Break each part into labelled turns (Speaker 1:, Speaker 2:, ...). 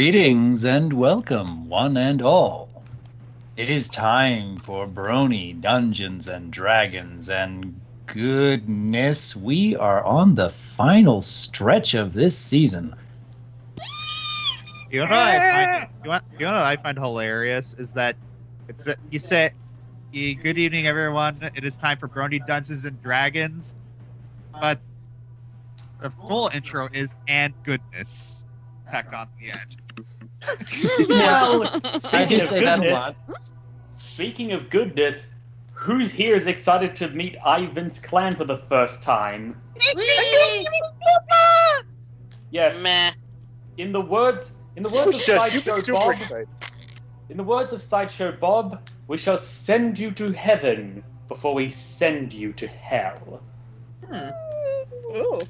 Speaker 1: Greetings and welcome, one and all. It is time for Brony, Dungeons and Dragons, and goodness, we are on the final stretch of this season.
Speaker 2: You know what I find hilarious is that you say, "Good evening, everyone. It is time for Brony Dungeons and Dragons," but the full intro is "and goodness" tacked on the end.
Speaker 3: Well,
Speaker 4: speaking of goodness, who's here is excited to meet Ivan's clan for the first time? Yes.
Speaker 3: Meh.
Speaker 4: In the words of Sideshow Bob, we shall send you to heaven before we send you to hell.
Speaker 5: Ooh.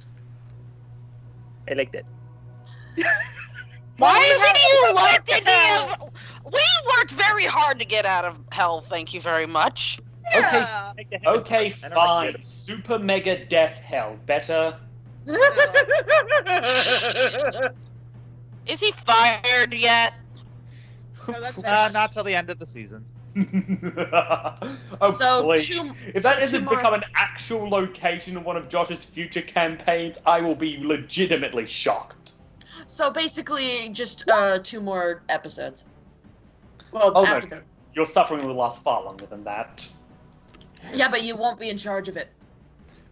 Speaker 5: I like that.
Speaker 3: Why do you like to give? We worked very hard to get out of hell, thank you very much.
Speaker 5: Yeah.
Speaker 4: Okay, fine. Super mega death hell. Better?
Speaker 3: Is he fired yet?
Speaker 2: Not till the end of the season.
Speaker 4: Oh,
Speaker 3: So,
Speaker 4: please.
Speaker 3: two-
Speaker 4: If that
Speaker 3: two
Speaker 4: doesn't
Speaker 3: more-
Speaker 4: become an actual location in one of Josh's future campaigns, I will be legitimately shocked.
Speaker 6: So basically, just 2 more episodes. Well,
Speaker 4: Oh,
Speaker 6: after
Speaker 4: no.
Speaker 6: that.
Speaker 4: Your suffering will last far longer than that.
Speaker 6: Yeah, but you won't be in charge of it.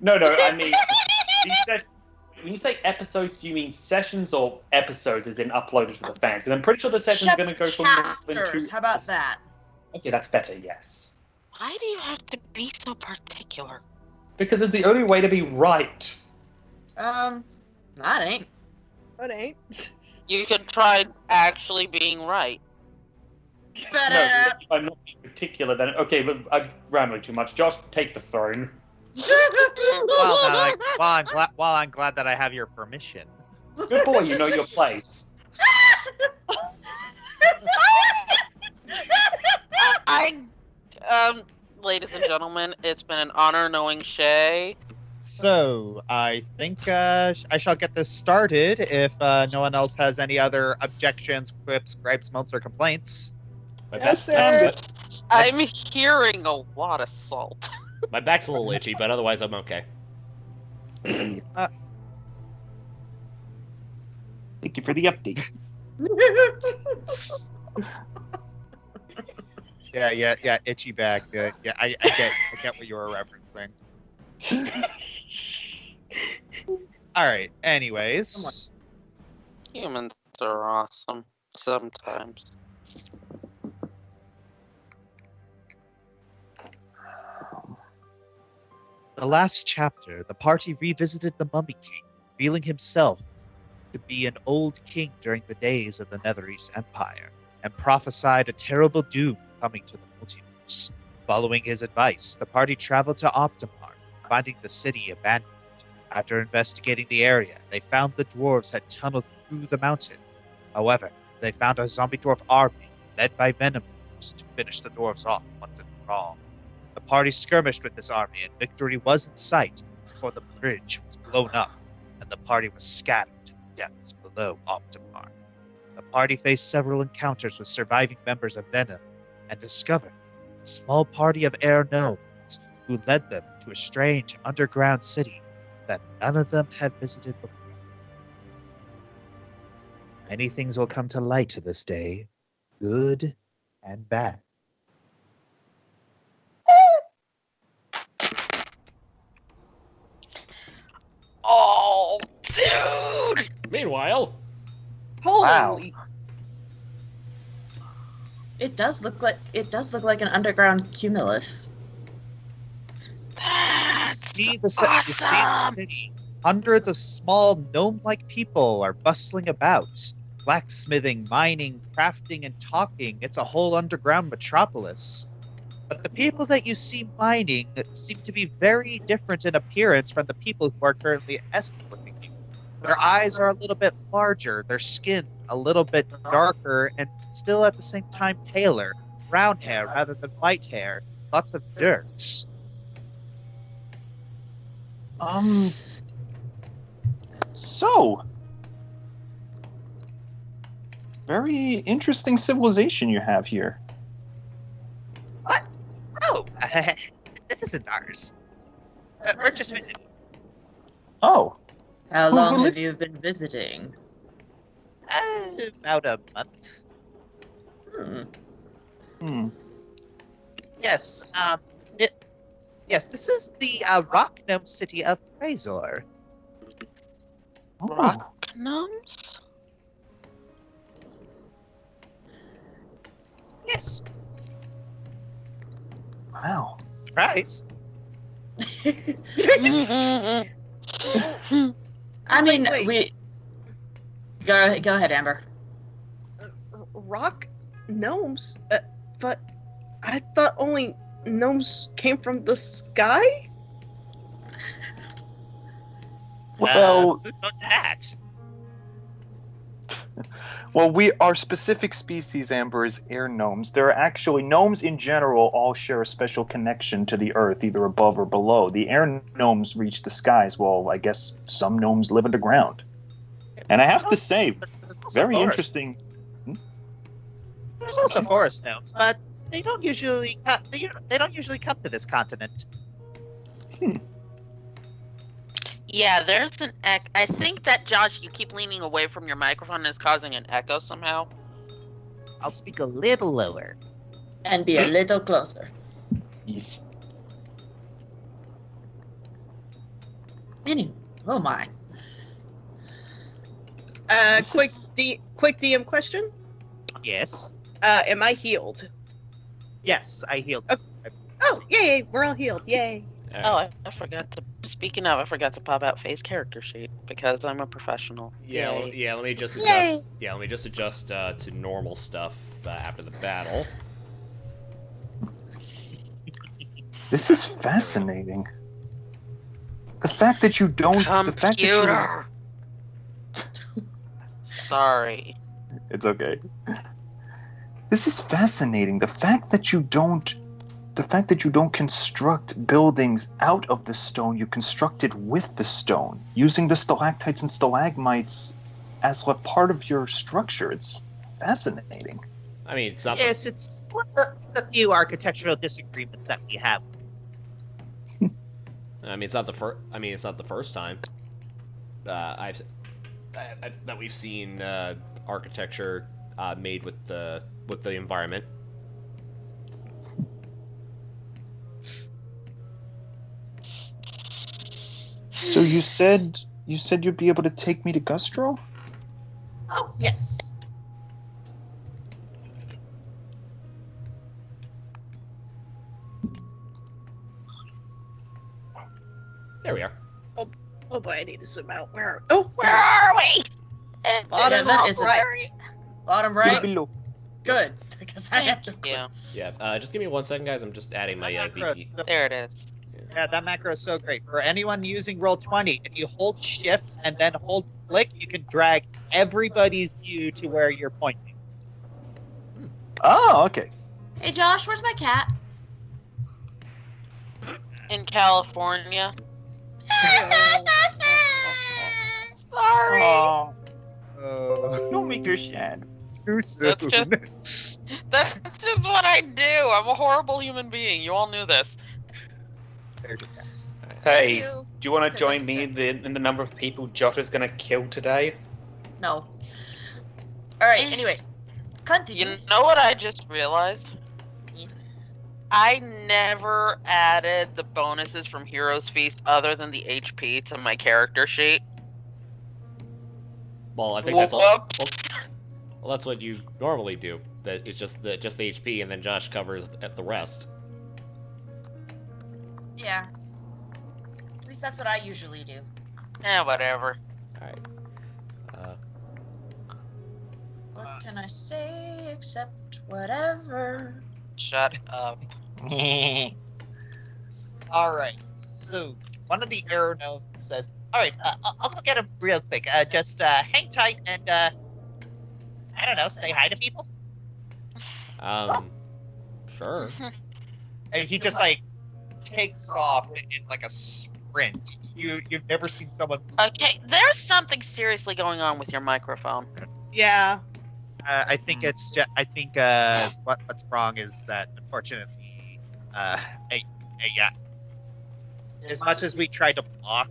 Speaker 4: No, I mean, when you say episodes, do you mean sessions or episodes as in uploaded for the fans? Because I'm pretty sure the sessions are going to go for more than 2.
Speaker 6: Chapters. How about that?
Speaker 4: Okay, that's better, yes.
Speaker 3: Why do you have to be so particular?
Speaker 4: Because it's the only way to be right.
Speaker 6: That ain't.
Speaker 5: That ain't.
Speaker 3: You could try actually being right.
Speaker 6: Better.
Speaker 4: No, if I'm not being particular, then okay, but I'm rambling too much. Josh, take the throne.
Speaker 2: While I'm glad that I have your permission.
Speaker 4: Good boy, you know your place.
Speaker 3: Ladies and gentlemen, it's been an honor knowing Shay.
Speaker 2: So, I think I shall get this started if no one else has any other objections, quips, gripes, moans, or complaints.
Speaker 5: Yes, sir.
Speaker 3: I'm hearing a lot of salt.
Speaker 7: My back's a little itchy, but otherwise I'm okay.
Speaker 5: Thank you for the update.
Speaker 2: Yeah, itchy back. I get what you were referencing. Alright, anyways.
Speaker 3: Humans are awesome. Sometimes.
Speaker 2: The last chapter, the party revisited the Mummy King, revealing himself to be an old king during the days of the Netherese Empire, and prophesied a terrible doom coming to the multiverse. Following his advice, the party traveled to Optimar, finding the city abandoned. After investigating the area, they found the dwarves had tunneled through the mountain. However, they found a zombie dwarf army led by venom to finish the dwarves off once and for all. The party skirmished with this army, and victory was in sight before the bridge was blown up, and the party was scattered to the depths below Optimar. The party faced several encounters with surviving members of Venom, and discovered a small party of air gnomes who led them to a strange underground city that none of them had visited before. Many things will come to light to this day, good and bad.
Speaker 3: Oh, dude!
Speaker 7: Meanwhile,
Speaker 5: Holy.
Speaker 6: It does look like an underground cumulus.
Speaker 2: You see the city. Hundreds of small gnome-like people are bustling about. Blacksmithing, mining, crafting, and talking. It's a whole underground metropolis. But the people that you see mining seem to be very different in appearance from the people who are currently escorting you. Their eyes are a little bit larger, their skin a little bit darker, and still at the same time paler. Brown hair rather than white hair. Lots of dirt.
Speaker 5: So, Very interesting civilization you have here.
Speaker 2: What? Oh, this isn't ours. We're just visiting.
Speaker 5: Oh,
Speaker 6: How
Speaker 5: Who
Speaker 6: long have
Speaker 5: lives-
Speaker 6: you been visiting?
Speaker 2: About a month.
Speaker 6: Hmm.
Speaker 2: Yes, yes, this is the rock gnome city of Razor.
Speaker 3: Rock gnomes?
Speaker 2: Yes,
Speaker 5: wow.
Speaker 2: surprise.
Speaker 6: I mean,
Speaker 8: Wait.
Speaker 6: we. Go ahead, Amber.
Speaker 8: Rock gnomes? But I thought only gnomes came from the sky?
Speaker 5: Well,
Speaker 2: Who knows that?
Speaker 5: well, our specific species, Amber, is air gnomes. There are actually gnomes in general all share a special connection to the earth, either above or below. The air gnomes reach the skies, while I guess some gnomes live underground. And I have to say,
Speaker 2: But there's also
Speaker 5: very
Speaker 2: forest.
Speaker 5: interesting.
Speaker 2: There's also forest gnomes, but they don't usually they don't usually come to this continent.
Speaker 3: Yeah, there's an echo. I think that, Josh, you keep leaning away from your microphone and it's causing an echo somehow.
Speaker 2: I'll speak a little lower.
Speaker 6: And be a little closer.
Speaker 5: Yes.
Speaker 6: Anyway, oh my.
Speaker 5: This
Speaker 8: Quick
Speaker 5: is-
Speaker 8: quick DM question.
Speaker 2: Yes.
Speaker 8: Am I healed?
Speaker 2: Yes, I healed.
Speaker 8: Oh, yay, we're all healed. Yay.
Speaker 3: Oh, I forgot to. Speaking of, I forgot to pop out Faye's character sheet because I'm a professional.
Speaker 7: Yeah,
Speaker 3: Yay.
Speaker 7: let me just
Speaker 8: Yay.
Speaker 7: adjust. Yeah, let me just adjust to normal stuff after the battle.
Speaker 5: This is fascinating. The fact that you don't. The fact that you,
Speaker 3: Computer. Sorry.
Speaker 5: it's okay. This is fascinating. The fact that you don't construct buildings out of the stone, you construct it with the stone, using the stalactites and stalagmites as a part of your structure. It's fascinating.
Speaker 7: I mean, it's not.
Speaker 2: Yes, it's one of the few architectural disagreements that we have.
Speaker 7: I mean, it's not the first. I mean, it's not the first time. That we've seen architecture made with the environment.
Speaker 5: So you said you'd be able to take me to Gustro?
Speaker 2: Oh, yes.
Speaker 7: There we are.
Speaker 8: Oh boy, I need to zoom out. Where
Speaker 3: Where are we?
Speaker 6: Bottom
Speaker 8: that
Speaker 6: is
Speaker 8: right.
Speaker 6: Bottom right?
Speaker 5: Below.
Speaker 6: Good. Because I have to.
Speaker 3: Thank you.
Speaker 7: Yeah. Just give me 1 second, guys. I'm just adding my VP.
Speaker 3: There it is.
Speaker 2: Yeah, that macro is so great. For anyone using Roll20, if you hold Shift and then hold Click, you can drag everybody's view to where you're pointing.
Speaker 5: Oh, okay.
Speaker 6: Hey Josh, where's my cat?
Speaker 3: In California.
Speaker 6: Sorry.
Speaker 5: Oh, don't make her sad.
Speaker 2: Too soon.
Speaker 3: That's just what I do. I'm a horrible human being. You all knew this.
Speaker 4: Hey,
Speaker 6: You.
Speaker 4: do you want to join me in the number of people Josh is going to kill today?
Speaker 6: No. Alright, anyways. Continue.
Speaker 3: You know what I just realized?
Speaker 6: Yeah.
Speaker 3: I never added the bonuses from Heroes Feast other than the HP to my character sheet.
Speaker 7: Well, I think that's all.
Speaker 3: Whoops.
Speaker 7: Well, that's what you normally do. That it's just the HP, and then Josh covers the rest.
Speaker 6: Yeah. At least that's what I usually do.
Speaker 3: Whatever.
Speaker 7: All right.
Speaker 6: What can I say except whatever?
Speaker 3: Shut up.
Speaker 2: Alright, so one of the arrow notes says, alright, I'll look at him real quick. Just hang tight and, I don't know, say hi to people?
Speaker 7: Sure.
Speaker 2: And he just, like, takes off in like a sprint. You've never seen someone.
Speaker 3: Okay, there's something seriously going on with your microphone.
Speaker 8: Yeah.
Speaker 2: I think what's wrong is that unfortunately, yeah. As much as we try to block,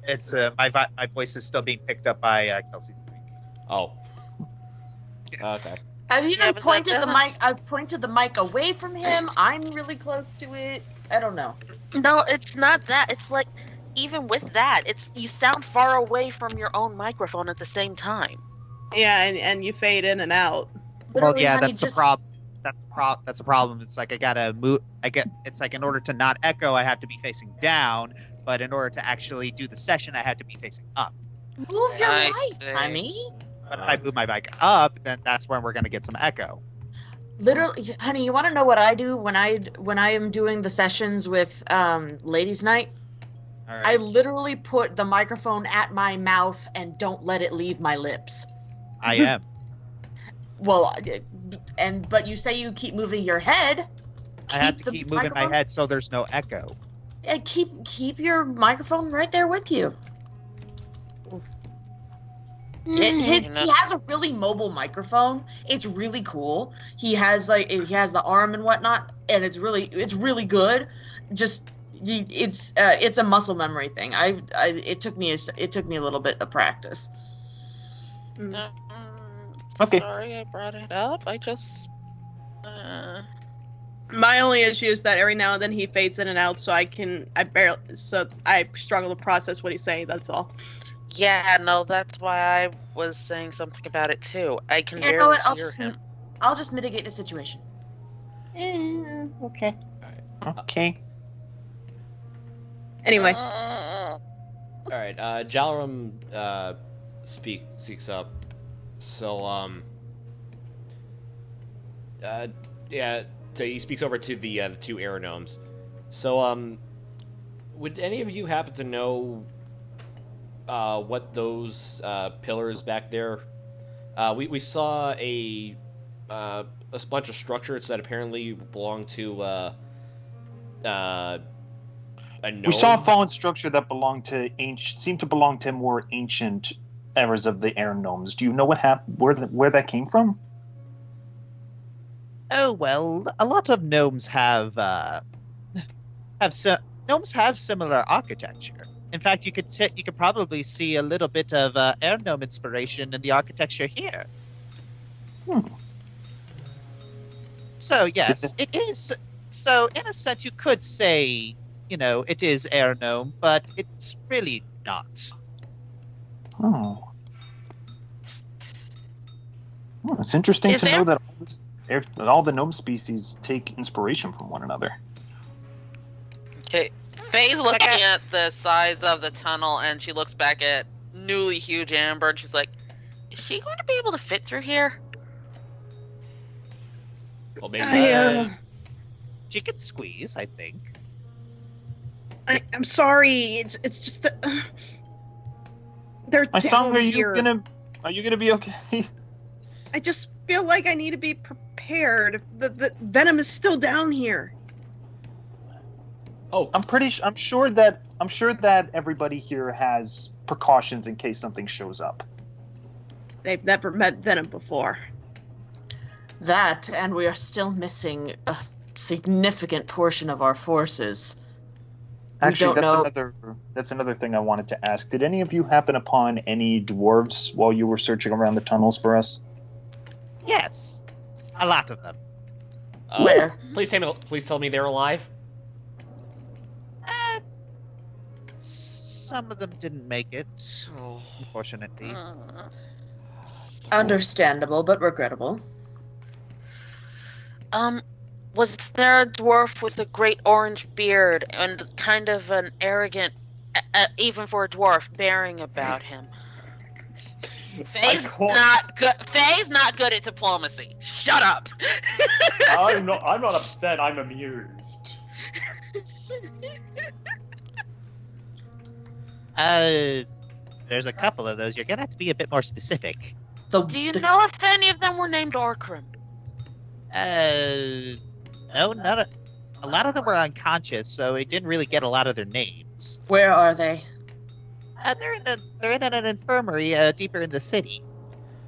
Speaker 2: it's my voice is still being picked up by Kelsey's mic.
Speaker 7: Oh. Okay.
Speaker 6: I've even
Speaker 3: Yeah, but that
Speaker 6: pointed the
Speaker 3: doesn't-
Speaker 6: mic. I've pointed the mic away from him. I'm really close to it. I don't know.
Speaker 3: No, it's not that. It's like, even with that, you sound far away from your own microphone at the same time.
Speaker 8: Yeah, and you fade in and out.
Speaker 2: Well,
Speaker 6: Literally,
Speaker 2: yeah,
Speaker 6: honey,
Speaker 2: that's
Speaker 6: just-
Speaker 2: the problem. That's the problem. It's like I gotta move. It's like in order to not echo, I have to be facing down. But in order to actually do the session, I have to be facing up.
Speaker 6: Move your
Speaker 3: I
Speaker 6: mic,
Speaker 3: see.
Speaker 6: honey.
Speaker 2: But if I move my mic up, then that's when we're gonna get some echo.
Speaker 6: Literally, honey, you want to know what I do when I am doing the sessions with Ladies' Night?
Speaker 2: All right.
Speaker 6: I literally put the microphone at my mouth and don't let it leave my lips.
Speaker 2: I am.
Speaker 6: Well, but you say you keep moving your head.
Speaker 2: I have to
Speaker 6: the
Speaker 2: keep moving my
Speaker 6: microphone-
Speaker 2: head so there's no echo.
Speaker 6: And keep your microphone right there with you. He has a really mobile microphone. It's really cool. He has the arm and whatnot, and it's really good. Just it's a muscle memory thing. It took me a little bit of practice.
Speaker 5: Okay.
Speaker 3: Sorry I brought it up. I just...
Speaker 8: My only issue is that every now and then he fades in and out, so I struggle to process what he's saying. That's all.
Speaker 3: Yeah, no, that's why I was saying something about it too. I can
Speaker 6: You know
Speaker 3: barely
Speaker 6: what?
Speaker 3: hear him.
Speaker 6: I'll just mitigate the situation.
Speaker 8: Okay.
Speaker 5: Okay.
Speaker 8: Anyway,
Speaker 7: All right. Jalaram speaks up. So yeah. So he speaks over to the two air gnomes. So would any of you happen to know what those pillars back there? We saw a bunch of structures that apparently belong to a gnome.
Speaker 5: We saw a fallen structure that seemed to belong to more ancient eras of the air gnomes. Do you know what happened? Where that came from?
Speaker 2: Oh well, a lot of gnomes have similar architecture. In fact, you could probably see a little bit of air gnome inspiration in the architecture here. So yes, it is. So in a sense, you could say, it is air gnome, but it's really not.
Speaker 5: Oh. Well, it's interesting
Speaker 3: Is
Speaker 5: to
Speaker 3: there-
Speaker 5: know that all the gnome species take inspiration from one another.
Speaker 3: Okay, Faye's looking at the size of the tunnel, and she looks back at newly huge Amber, and she's like, "Is she going to be able to fit through here?"
Speaker 7: Well, maybe.
Speaker 2: She could squeeze, I think.
Speaker 8: I'm sorry. It's just that they're
Speaker 5: My son,
Speaker 8: down
Speaker 5: are you
Speaker 8: here.
Speaker 5: gonna be okay?
Speaker 8: I just feel like I need to be prepared. The venom is still down here.
Speaker 7: Oh,
Speaker 5: I'm sure that everybody here has precautions in case something shows up.
Speaker 8: They've never met venom before.
Speaker 6: That, and we are still missing a significant portion of our forces.
Speaker 5: Actually,
Speaker 6: don't
Speaker 5: that's another thing I wanted to ask. Did any of you happen upon any dwarves while you were searching around the tunnels for us?
Speaker 2: Yes, a lot of them.
Speaker 6: Where?
Speaker 7: Please tell me they're alive.
Speaker 2: Some of them didn't make it, unfortunately.
Speaker 6: Understandable, but regrettable.
Speaker 3: Was there a dwarf with a great orange beard and kind of an arrogant, even for a dwarf, bearing about him? Faye's not good at diplomacy. Shut up.
Speaker 4: I'm not upset. I'm amused.
Speaker 2: There's a couple of those. You're gonna have to be a bit more specific.
Speaker 3: Do you know if any of them were named Orgrim?
Speaker 2: No, not a lot of them were unconscious, so it didn't really get a lot of their names.
Speaker 6: Where are they?
Speaker 2: They're in an infirmary deeper in the city.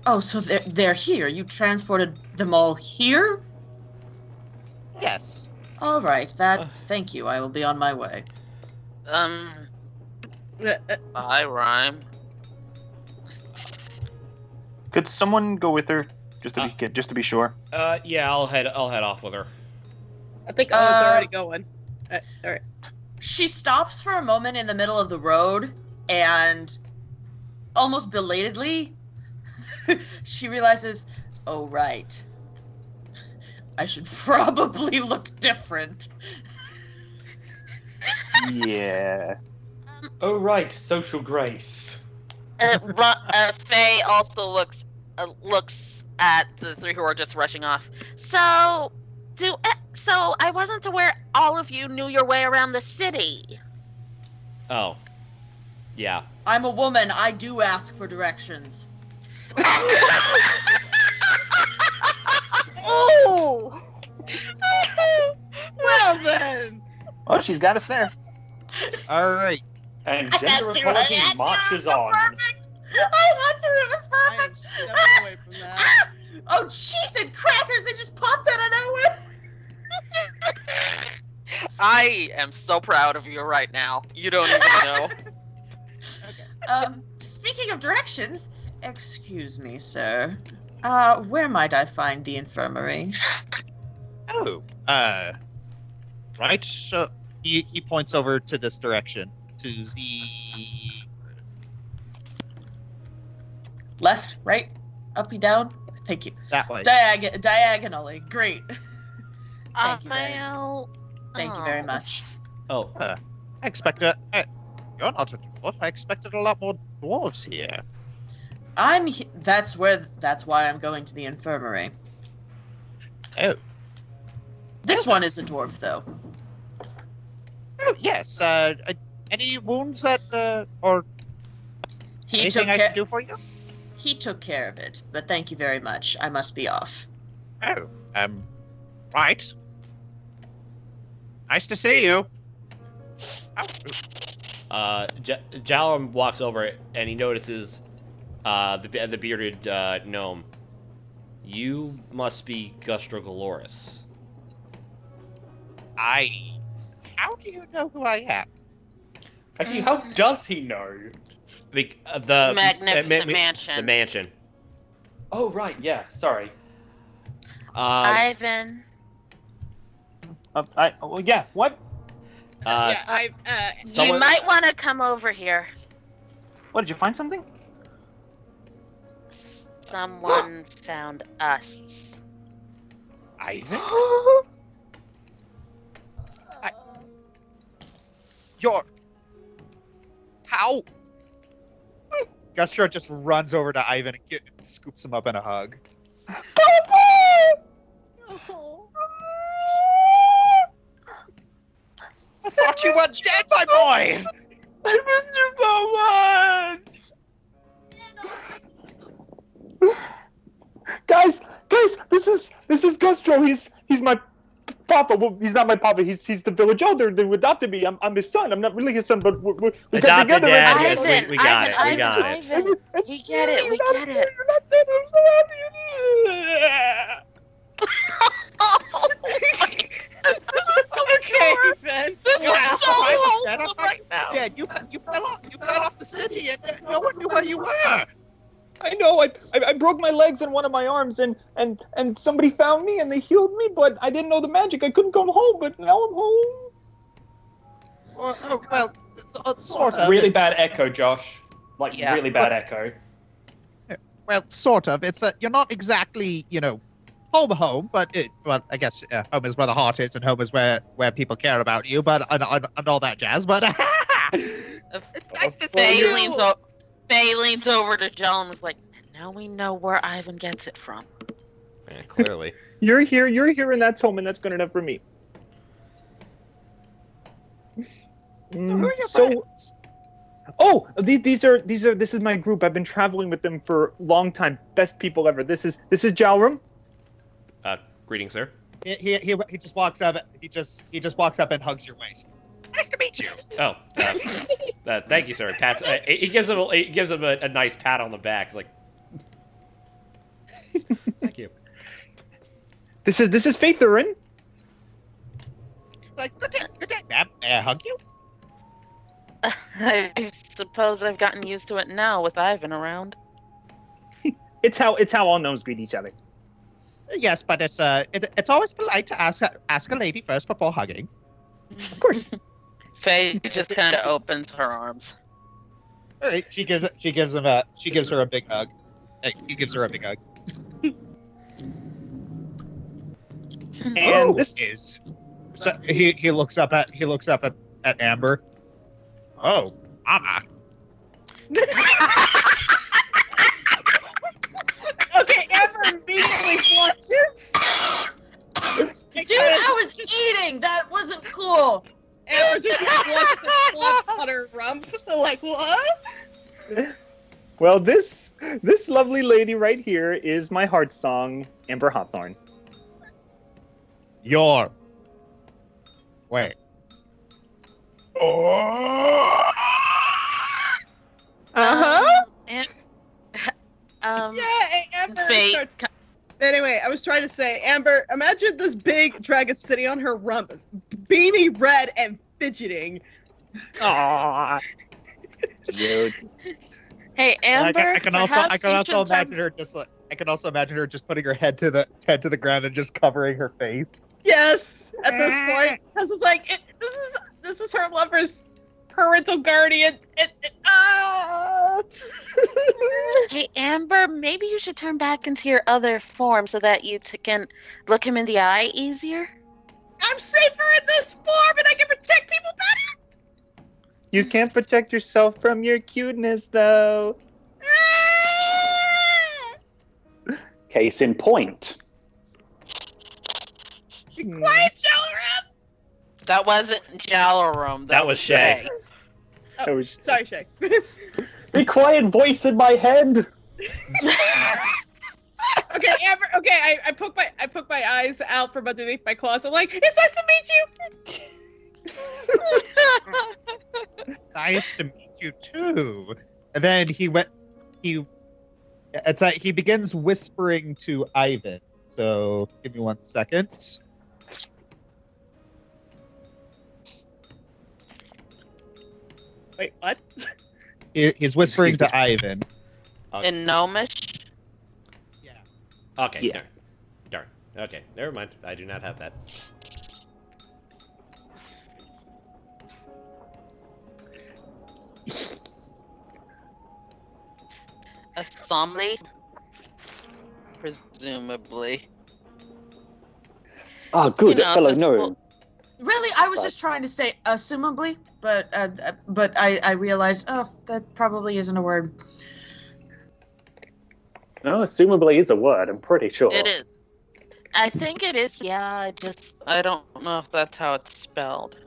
Speaker 6: Oh, so they're here. You transported them all here?
Speaker 2: Yes.
Speaker 6: All right. Thank you. I will be on my way.
Speaker 3: I rhyme.
Speaker 5: Could someone go with her, just to be sure?
Speaker 7: Yeah, I'll head off with her.
Speaker 8: I think I was already going. All right.
Speaker 6: She stops for a moment in the middle of the road and almost belatedly, she realizes, oh, right. I should probably look different.
Speaker 5: Yeah.
Speaker 4: Oh, right, social grace.
Speaker 3: Faye also looks at the three who are just rushing off. So I wasn't aware all of you knew your way around the city.
Speaker 7: Oh. Yeah.
Speaker 6: I'm a woman. I do ask for directions.
Speaker 8: Oh! Well then.
Speaker 5: Oh, she's got us there.
Speaker 2: All right.
Speaker 4: And gender equality marches on.
Speaker 6: Perfect. I had to. It was
Speaker 8: I am
Speaker 6: perfect.
Speaker 8: stepping away from that.
Speaker 6: Oh, cheese and crackers! They just popped out of nowhere.
Speaker 3: I am so proud of you right now. You don't even know.
Speaker 6: Speaking of directions, excuse me, sir. Where might I find the infirmary?
Speaker 2: Oh, right. So he points over to this direction, to the
Speaker 6: Left, right, uppy, down. Thank you.
Speaker 2: that way.
Speaker 6: Diagonally. Great. Thank you very,
Speaker 3: Well,
Speaker 6: thank you very much.
Speaker 7: Oh.
Speaker 2: I expected. You're not a dwarf. I expected a lot more dwarves here.
Speaker 6: That's why I'm going to the infirmary.
Speaker 2: Oh.
Speaker 6: This one is a dwarf, though.
Speaker 2: Oh yes. Any wounds that or
Speaker 6: He
Speaker 2: anything I can do for you?
Speaker 6: He took care of it, but thank you very much. I must be off.
Speaker 2: Oh. Right. Nice to see you. Oh.
Speaker 7: Jalum walks over and he notices the bearded gnome. You must be Gustro Galoris.
Speaker 2: How do you know who I am?
Speaker 4: Actually, how does he know?
Speaker 7: The
Speaker 3: Magnificent mansion.
Speaker 7: The mansion.
Speaker 4: Oh, right, yeah, sorry.
Speaker 3: Ivan.
Speaker 5: Yeah, what?
Speaker 3: You might want to come over here.
Speaker 5: What, did you find something?
Speaker 3: Someone found us.
Speaker 2: Ivan? How? Gustro just runs over to Ivan and scoops him up in a hug. I thought you were dead, my boy!
Speaker 5: I missed you so much! Guys, this is Gustro. He's my papa. Well, he's not my papa. He's the village elder who adopted me. I'm his son. I'm not really his son, but we got
Speaker 7: Adopted
Speaker 5: together.
Speaker 7: dad.
Speaker 5: and-
Speaker 7: Yes, we got it. We got it.
Speaker 3: Ivan. We get it. We get it.
Speaker 5: You're not dead. I'm so happy.
Speaker 8: Okay, Ben.
Speaker 3: This is so
Speaker 2: I'm
Speaker 3: wholesome right now.
Speaker 2: dead. You fell off the city and no one knew where you were.
Speaker 5: I know. I broke my legs and one of my arms, and somebody found me and they healed me, but I didn't know the magic. I couldn't come home, but now I'm home.
Speaker 2: Well, sort of.
Speaker 4: Really
Speaker 2: It's-
Speaker 4: bad echo, Josh. Like,
Speaker 3: Yeah.
Speaker 4: really bad echo.
Speaker 2: Well, sort of. It's you're not exactly, home, but I guess home is where the heart is, and home is where people care about you, but and all that jazz. But it's nice to see you.
Speaker 3: Faye leans over to Joan and was like, now we know where Ivan gets it from.
Speaker 7: Yeah, clearly.
Speaker 5: You're here, and that's home, and that's good enough for me.
Speaker 2: Who are your
Speaker 5: So,
Speaker 2: friends?
Speaker 5: this is my group. I've been traveling with them for a long time. Best people ever. This is Jalrum.
Speaker 7: Greetings, sir.
Speaker 2: He just walks up. He just walks up and hugs your waist. Nice to meet you.
Speaker 7: Oh, thank you, sir. Pats. He gives him a nice pat on the back. It's like, Thank you.
Speaker 5: This is Faithurin.
Speaker 2: Like, good day, ma'am. May I hug you?
Speaker 3: I suppose I've gotten used to it now with Ivan around.
Speaker 5: It's how all gnomes greet each other.
Speaker 2: Yes, but it's always polite to ask a lady first before hugging.
Speaker 5: Of course.
Speaker 3: Faye just kind of opens her arms.
Speaker 2: All right, she gives her a big hug. He gives her a big hug. And this is. So he looks up at Amber. Oh, Mama.
Speaker 8: Okay, Amber immediately flushes.
Speaker 6: Dude, I was eating. That wasn't cool.
Speaker 8: Amber just flushes and flops on her rump. Like, what?
Speaker 5: Well, this lovely lady right here is my heart song, Amber Hawthorne.
Speaker 2: Wait.
Speaker 8: Uh-huh.
Speaker 3: Yeah,
Speaker 8: Amber
Speaker 3: Faye.
Speaker 8: starts... Anyway, I was trying to say, Amber, imagine this big dragon sitting on her rump, beamy red and fidgeting.
Speaker 5: Aww. Cute.
Speaker 3: Hey, Amber.
Speaker 2: I can also imagine her just putting her head to the ground and just covering her face.
Speaker 8: Yes, at this point, because it's like this is her lover's parental guardian.
Speaker 3: Hey, Amber, maybe you should turn back into your other form so that you can look him in the eye easier.
Speaker 8: I'm safer in this form, and I can protect people better.
Speaker 5: You can't protect yourself from your cuteness, though. Case in point.
Speaker 8: Quiet, Jalaram!
Speaker 3: That wasn't Jalaram.
Speaker 7: That was Shay.
Speaker 8: Oh, sorry, Shay.
Speaker 5: The quiet voice in my head.
Speaker 8: Okay, Amber. Okay, I poke my eyes out from underneath my claws. I'm like, it's nice to meet you.
Speaker 2: Nice to meet you too. And then he begins whispering to Ivan. So give me 1 second.
Speaker 8: Wait, what?
Speaker 2: He's whispering to Ivan.
Speaker 3: In Gnomish?
Speaker 2: Yeah.
Speaker 7: Okay,
Speaker 5: Yeah.
Speaker 7: darn. Okay, never mind. I do not have that.
Speaker 3: Assembly? Presumably.
Speaker 5: Oh, good,
Speaker 3: You know,
Speaker 5: fellow
Speaker 3: it's
Speaker 5: gnome.
Speaker 6: Really, I was just trying to say assumably, but I realized, that probably isn't a word.
Speaker 5: No, assumably is a word, I'm pretty sure.
Speaker 3: It is. I think it is, yeah. I don't know if that's how it's spelled.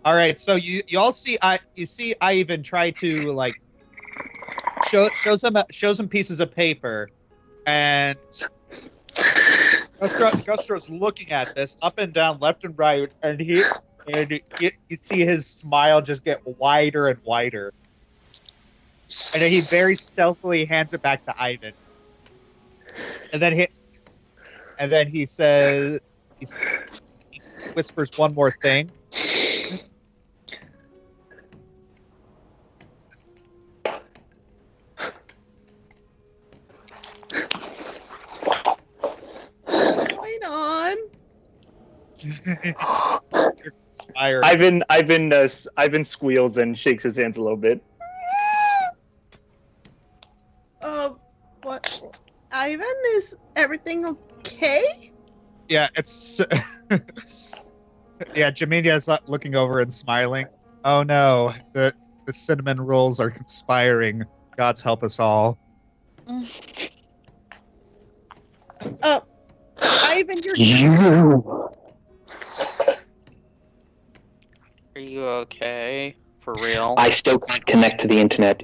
Speaker 2: All right, so you all see Ivan try to like shows him pieces of paper, and Gustro's looking at this up and down, left and right, and you see his smile just get wider and wider, and then he very stealthily hands it back to Ivan, and then he says he whispers one more thing.
Speaker 5: Ivan squeals and shakes his hands a little bit.
Speaker 8: What? Ivan, is everything okay?
Speaker 2: Yeah, it's yeah. Jaminia's looking over and smiling. Oh no, the cinnamon rolls are conspiring. God's help us all.
Speaker 8: Ivan, you're.
Speaker 3: Are you okay? For real?
Speaker 9: I still can't connect to the internet.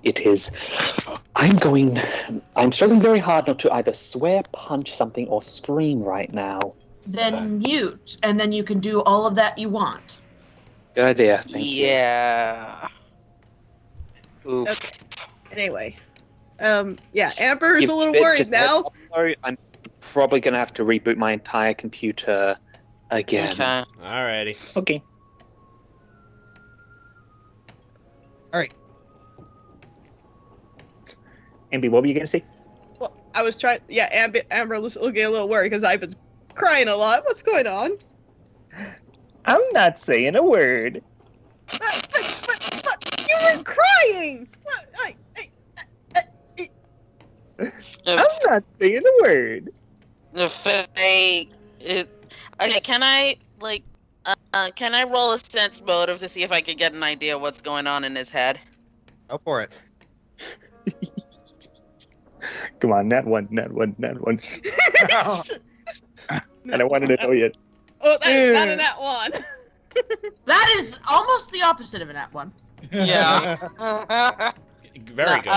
Speaker 9: I'm struggling very hard not to either swear, punch something, or scream right now.
Speaker 6: Then mute, and then you can do all of that you want.
Speaker 9: Good idea. Thank you.
Speaker 3: Yeah. Oof.
Speaker 8: Okay. Anyway, Yeah, Amber is
Speaker 9: Give
Speaker 8: a little
Speaker 9: it
Speaker 8: worried
Speaker 9: just heads
Speaker 8: now.
Speaker 9: up, though, I'm probably going to have to reboot my entire computer again.
Speaker 3: Okay.
Speaker 7: Alrighty.
Speaker 5: Okay. Ambi, what were you going to say?
Speaker 8: Well, I was trying. Yeah, Amber was looking a little worried because I've been crying a lot. What's going on?
Speaker 5: I'm not saying a word.
Speaker 8: But you were crying.
Speaker 5: I'm not saying a word.
Speaker 3: Okay, can I can I roll a sense motive to see if I can get an idea what's going on in his head?
Speaker 2: Go for it.
Speaker 5: Come on, nat one. I don't want to know yet.
Speaker 8: Oh, that's not in that one.
Speaker 6: That is almost the opposite of an at one.
Speaker 3: Yeah.
Speaker 7: Very good.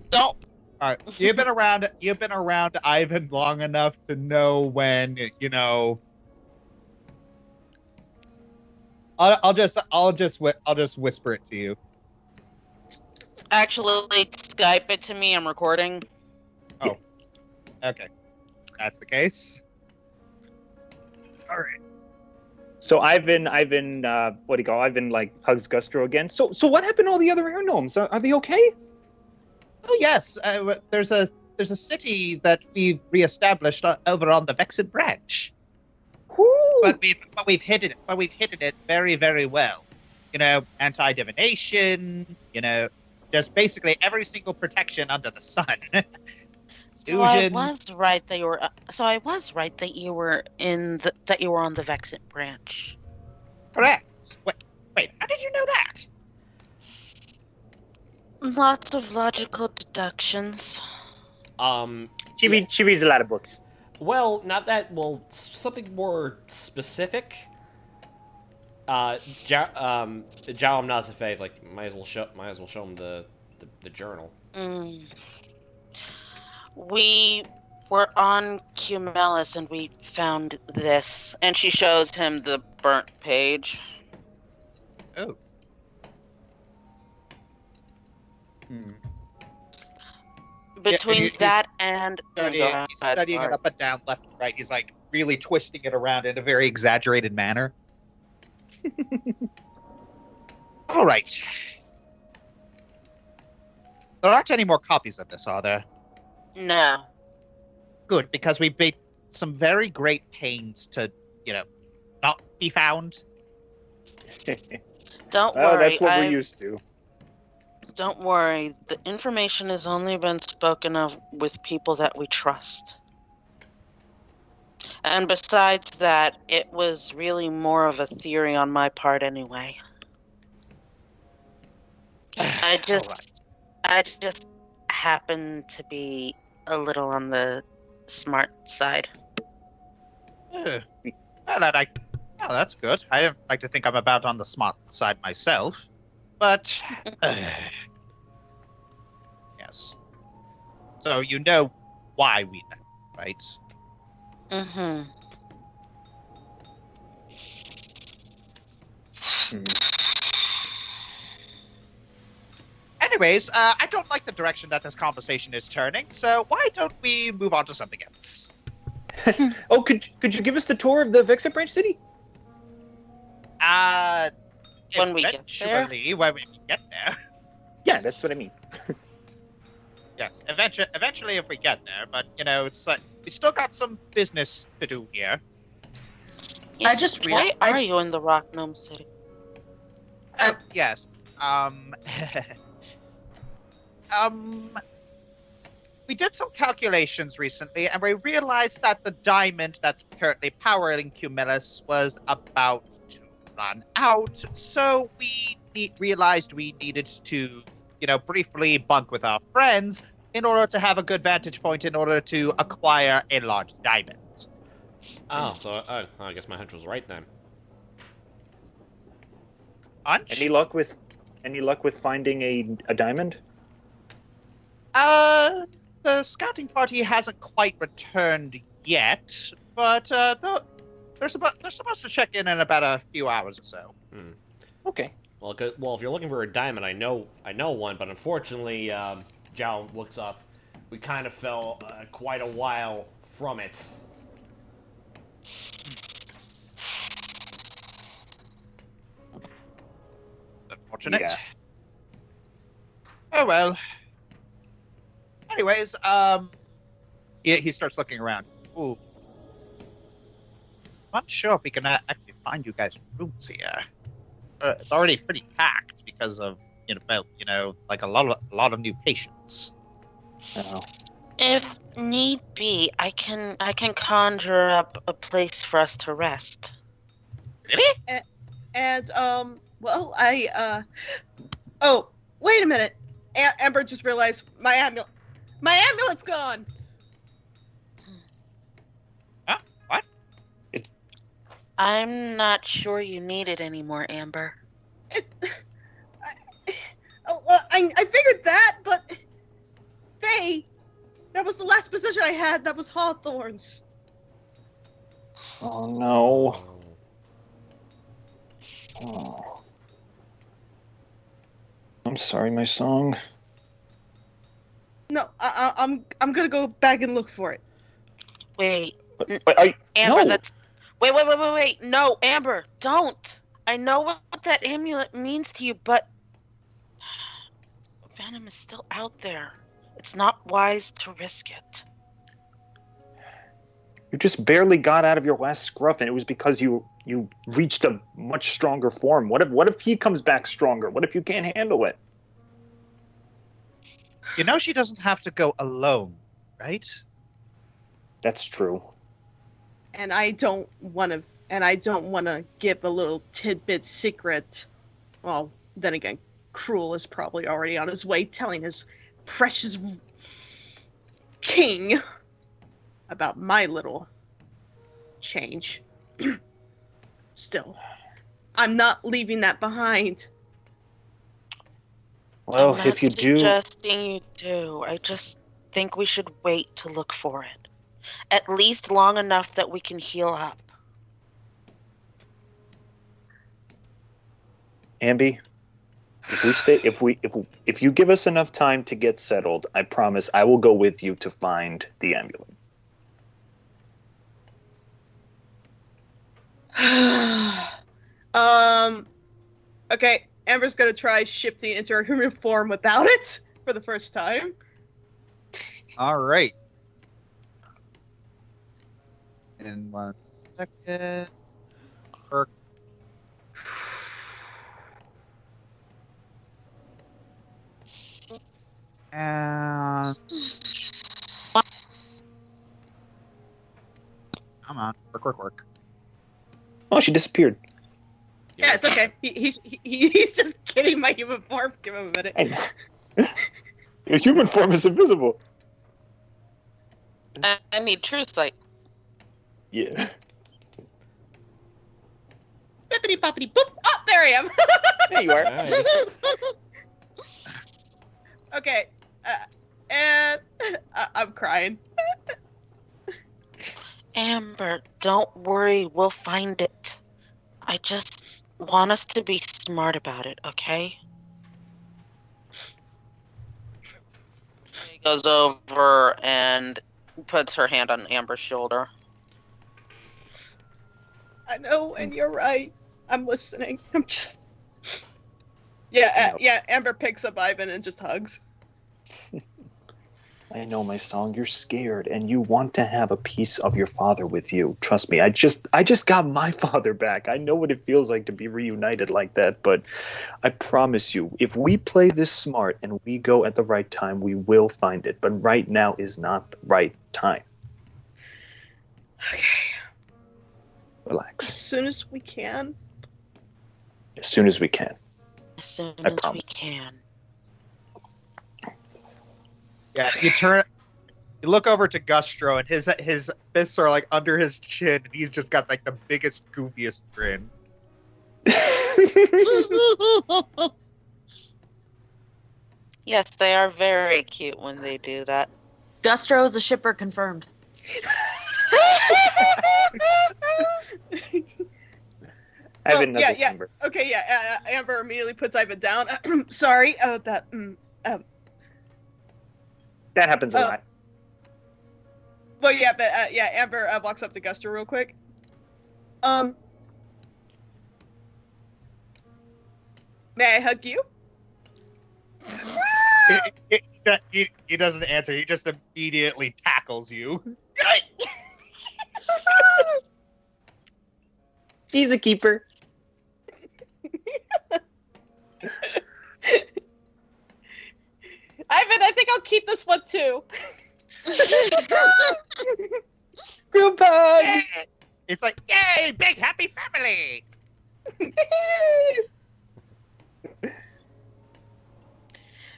Speaker 3: Don't.
Speaker 2: All right, you've been around Ivan long enough to know when I'll just whisper it to you.
Speaker 3: Actually, Skype it to me. I'm recording.
Speaker 2: Okay, that's the case. All right.
Speaker 5: So Ivan, what do you call? Ivan like hugs Gustro again. So what happened to all the other air gnomes? Are they okay?
Speaker 2: Oh yes, there's a city that we've reestablished over on the Vexen branch.
Speaker 5: Whoo!
Speaker 2: But we've hidden it very, very well. Anti-divination. Just basically every single protection under the sun.
Speaker 3: So I was right that you were. So I was right that you were that you were on the Vexen branch.
Speaker 2: Correct. Wait, how did you know that?
Speaker 3: Lots of logical deductions.
Speaker 5: She reads a lot of books.
Speaker 7: Well, not that. Well, something more specific. Jauam Nazafe is like might as well show him the journal.
Speaker 3: We were on Cumelis and we found this, and she shows him the burnt page.
Speaker 2: Oh.
Speaker 3: Between that and
Speaker 2: He's studying it up and down, left and right. He's like really twisting it around in a very exaggerated manner. All right. There aren't any more copies of this, are there?
Speaker 3: No.
Speaker 2: Good, because we made some very great pains to, not be found.
Speaker 3: Don't
Speaker 5: Oh,
Speaker 3: worry.
Speaker 5: that's what we're used to.
Speaker 3: Don't worry. The information has only been spoken of with people that we trust. And besides that, it was really more of a theory on my part anyway. I just happen to be a little on the smart side.
Speaker 2: Well, that's good. I don't like to think I'm about on the smart side myself, but yes. So you know why we met, right?
Speaker 3: Mm-hmm.
Speaker 2: Anyways, I don't like the direction that this conversation is turning, so why don't we move on to something else?
Speaker 5: Oh, could you give us the tour of the Vexen Branch City?
Speaker 3: When we get there?
Speaker 2: When we get there.
Speaker 5: Yeah, that's what I mean.
Speaker 2: Yes, eventually if we get there, but, it's like, we still got some business to do here.
Speaker 3: Yes, why are you in the Rock Gnome City?
Speaker 2: Yes, we did some calculations recently, and we realized that the diamond that's currently powering Cumelis was about to run out, so we realized we needed to, briefly bunk with our friends in order to have a good vantage point in order to acquire a large diamond.
Speaker 7: Oh, so I guess my hunch was right then.
Speaker 2: Hunch?
Speaker 5: Any luck with finding a diamond?
Speaker 2: The scouting party hasn't quite returned yet, but they're supposed to check in about a few hours or so.
Speaker 5: Okay.
Speaker 7: Well, if you're looking for a diamond, I know one, but unfortunately, Jow looks up. We kind of fell quite a while from it.
Speaker 2: Unfortunate.
Speaker 5: Yeah.
Speaker 2: Oh well. Anyways, he starts looking around. Ooh. Not sure if we can actually find you guys rooms here. It's already pretty packed because of like a lot of new patients.
Speaker 5: Oh.
Speaker 3: If need be, I can conjure up a place for us to rest.
Speaker 2: Really?
Speaker 8: And well, oh, wait a minute. Amber just realized my amulet's gone.
Speaker 2: Huh? What?
Speaker 3: I'm not sure you need it anymore, Amber.
Speaker 8: I figured that, but Faye, that was the last position I had. That was Hawthorne's.
Speaker 5: Oh no. Oh. I'm sorry, my song.
Speaker 8: No, I'm gonna go back and look for it.
Speaker 3: Wait,
Speaker 5: But
Speaker 3: Amber,
Speaker 5: no.
Speaker 3: that's... Wait. No, Amber, don't. I know what that amulet means to you, but... Venom is still out there. It's not wise to risk it.
Speaker 5: You just barely got out of your last scruff, and it was because you reached a much stronger form. What if he comes back stronger? What if you can't handle it?
Speaker 2: You know she doesn't have to go alone, right?
Speaker 5: That's true.
Speaker 8: And I don't want to give a little tidbit secret. Well, then again, Cruel is probably already on his way telling his precious king about my little change. Still, I'm not leaving that behind.
Speaker 5: Well,
Speaker 3: I'm
Speaker 5: if you
Speaker 3: not
Speaker 5: do...
Speaker 3: suggesting you do. I just think we should wait to look for it. At least long enough that we can heal up.
Speaker 5: Ambi, if you give us enough time to get settled, I promise I will go with you to find the amulet.
Speaker 8: Okay, Amber's gonna try shifting into her human form without it for the first time.
Speaker 2: All right. In 1 second. And come on, work.
Speaker 5: Oh, she disappeared.
Speaker 8: Yeah, it's okay. He's just kidding my human form. Give him a minute.
Speaker 5: Your human form is invisible.
Speaker 3: I need true sight.
Speaker 5: Yeah.
Speaker 8: Bippity boppity boop. Oh, there I am.
Speaker 5: There you are.
Speaker 7: Alright.
Speaker 8: Okay, and I'm crying.
Speaker 3: Amber, don't worry. We'll find it. I just want us to be smart about it, okay? She goes over and puts her hand on Amber's shoulder.
Speaker 8: I know, and you're right. I'm listening. I'm just... Yeah, Amber picks up Ivan and just hugs.
Speaker 5: I know, my song. You're scared, and you want to have a piece of your father with you. Trust me. I just got my father back. I know what it feels like to be reunited like that, but I promise you, if we play this smart and we go at the right time, we will find it. But right now is not the right time.
Speaker 8: Okay.
Speaker 5: Relax.
Speaker 8: As soon as we can.
Speaker 5: As soon as we can.
Speaker 3: As soon
Speaker 5: I
Speaker 3: as we
Speaker 5: promise.
Speaker 3: can.
Speaker 2: Yeah, you look over to Gustro, and his fists are like under his chin, and he's just got like the biggest, goofiest grin.
Speaker 3: Yes, they are very cute when they do that.
Speaker 6: Gustro is a shipper confirmed.
Speaker 5: Ivan doesn't
Speaker 8: yeah.
Speaker 5: remember.
Speaker 8: Okay, yeah. Amber immediately puts Ivan down. Sorry.
Speaker 5: That happens a lot.
Speaker 8: Well, yeah, but Amber walks up to Gustro real quick. May I hug you?
Speaker 2: He doesn't answer. He just immediately tackles you.
Speaker 9: She's a keeper.
Speaker 8: Ivan, I think I'll keep this one too.
Speaker 9: Group hug!
Speaker 2: It's like, yay, big happy family!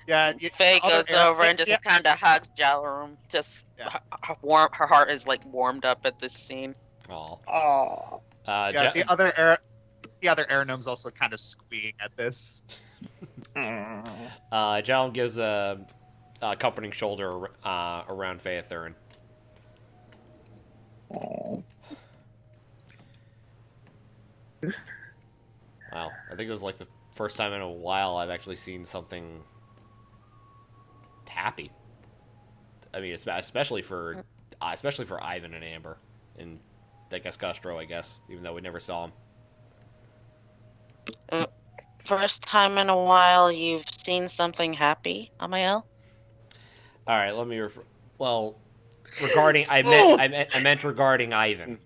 Speaker 2: Yeah,
Speaker 3: Faye goes over and just kind of hugs Jalarum. Just her heart is like warmed up at this scene.
Speaker 7: Aw.
Speaker 2: The other air gnomes also kind of squealing at this.
Speaker 7: Jalen gives a comforting shoulder around Phaethrin. Wow, I think this is like the first time in a while I've actually seen something happy. I mean, especially for Ivan and Amber, and I guess Gustro, even though we never saw him.
Speaker 3: First time in a while you've seen something happy, Amael?
Speaker 7: All right, let me regarding I meant regarding Ivan.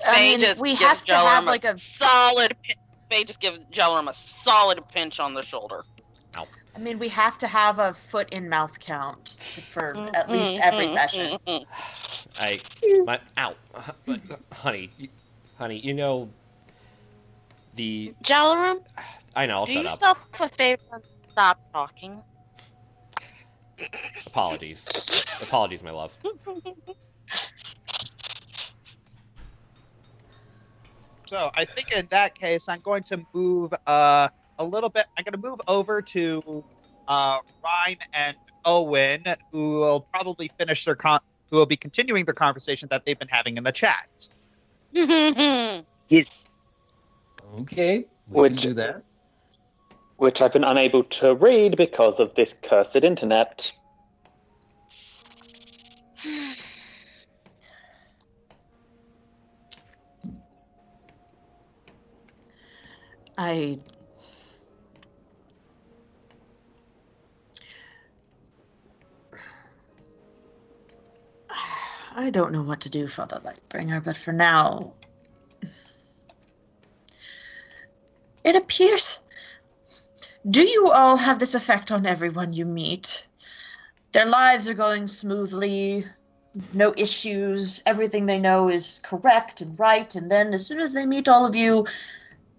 Speaker 3: I mean, we have to have like a solid. Faye just gives Jalarum a solid pinch on the shoulder.
Speaker 7: Ow.
Speaker 6: I mean, we have to have a foot in mouth count for at least every session.
Speaker 7: Honey, you know the
Speaker 3: Jalarum.
Speaker 7: I know.
Speaker 3: Do
Speaker 7: shut up.
Speaker 3: yourself a favor and stop talking.
Speaker 7: Apologies, my love.
Speaker 2: So I think in that case, I'm going to move a little bit. I'm going to move over to Ryan and Owen, who will probably finish who will be continuing the conversation that they've been having in the chat.
Speaker 9: Yes.
Speaker 1: Okay, we can do that.
Speaker 9: Which I've been unable to read because of this cursed internet.
Speaker 6: I don't know what to do for the Lightbringer, but for now, it appears. Do you all have this effect on everyone you meet? Their lives are going smoothly, no issues, everything they know is correct and right, and then as soon as they meet all of you,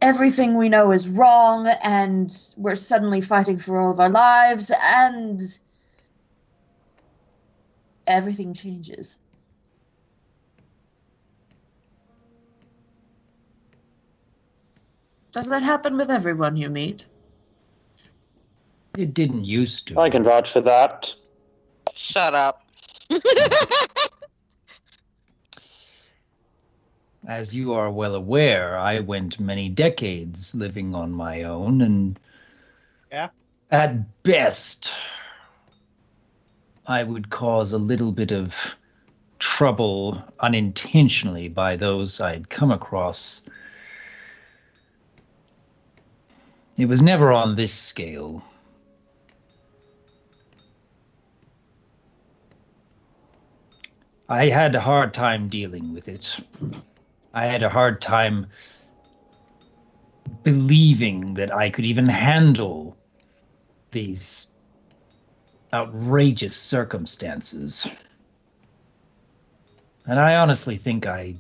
Speaker 6: everything we know is wrong, and we're suddenly fighting for all of our lives, and everything changes. Does that happen with everyone you meet?
Speaker 1: It didn't used to.
Speaker 9: I can vouch for that.
Speaker 3: Shut up.
Speaker 1: As you are well aware, I went many decades living on my own, and at best, I would cause a little bit of trouble unintentionally by those I'd come across. It was never on this scale. I had a hard time dealing with it. I had a hard time believing that I could even handle these outrageous circumstances. And I honestly think I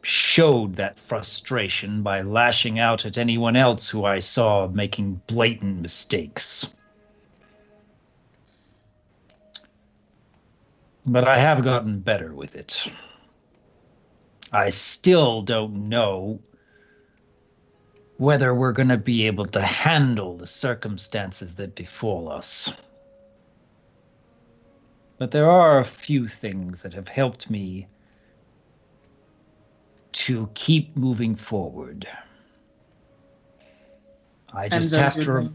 Speaker 1: showed that frustration by lashing out at anyone else who I saw making blatant mistakes. But I have gotten better with it. I still don't know whether we're going to be able to handle the circumstances that befall us. But there are a few things that have helped me to keep moving forward. I just have to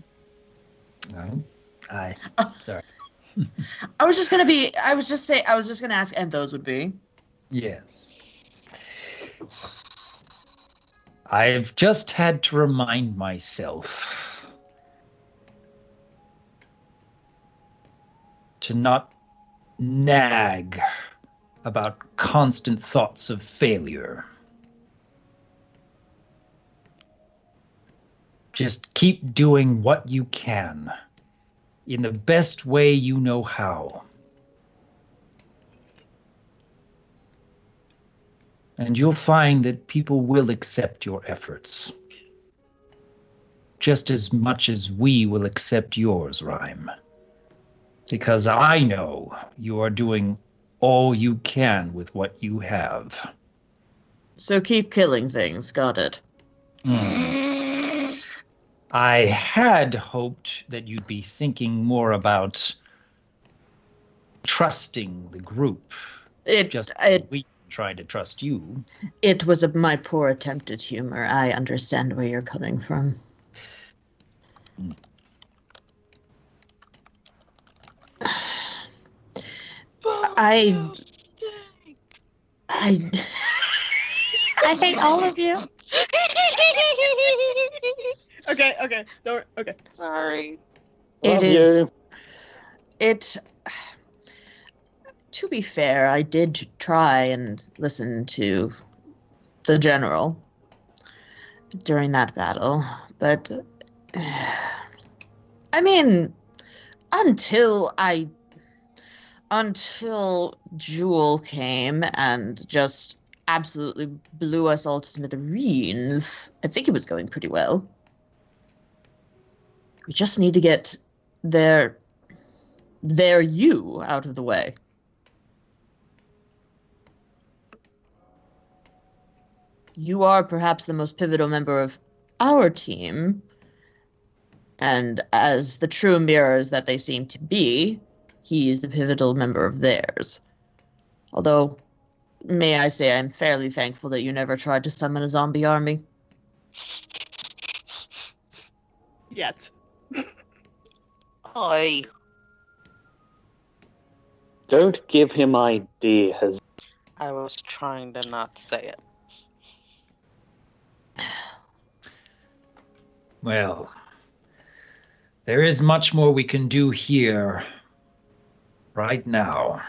Speaker 1: Sorry.
Speaker 6: I was just gonna ask, and those would be.
Speaker 1: Yes. I've just had to remind myself to not nag about constant thoughts of failure. Just keep doing what you can in the best way you know how. And you'll find that people will accept your efforts. Just as much as we will accept yours, Rhyme. Because I know you are doing all you can with what you have.
Speaker 6: So keep killing things, got it.
Speaker 1: I had hoped that you'd be thinking more about trusting the group. We tried to trust you.
Speaker 6: It was my poor attempt at humor. I understand where you're coming from. I hate all of you.
Speaker 8: Okay. Don't. Okay.
Speaker 3: Sorry.
Speaker 6: To be fair, I did try and listen to the general during that battle, but I mean, until Jewel came and just absolutely blew us all to smithereens, I think it was going pretty well. We just need to get their you out of the way. You are perhaps the most pivotal member of our team, and as the true mirrors that they seem to be, he is the pivotal member of theirs. Although, may I say, I'm fairly thankful that you never tried to summon a zombie army.
Speaker 8: Yet.
Speaker 3: Oi.
Speaker 9: Don't give him ideas.
Speaker 3: I was trying to not say it.
Speaker 1: Well, there is much more we can do here right now.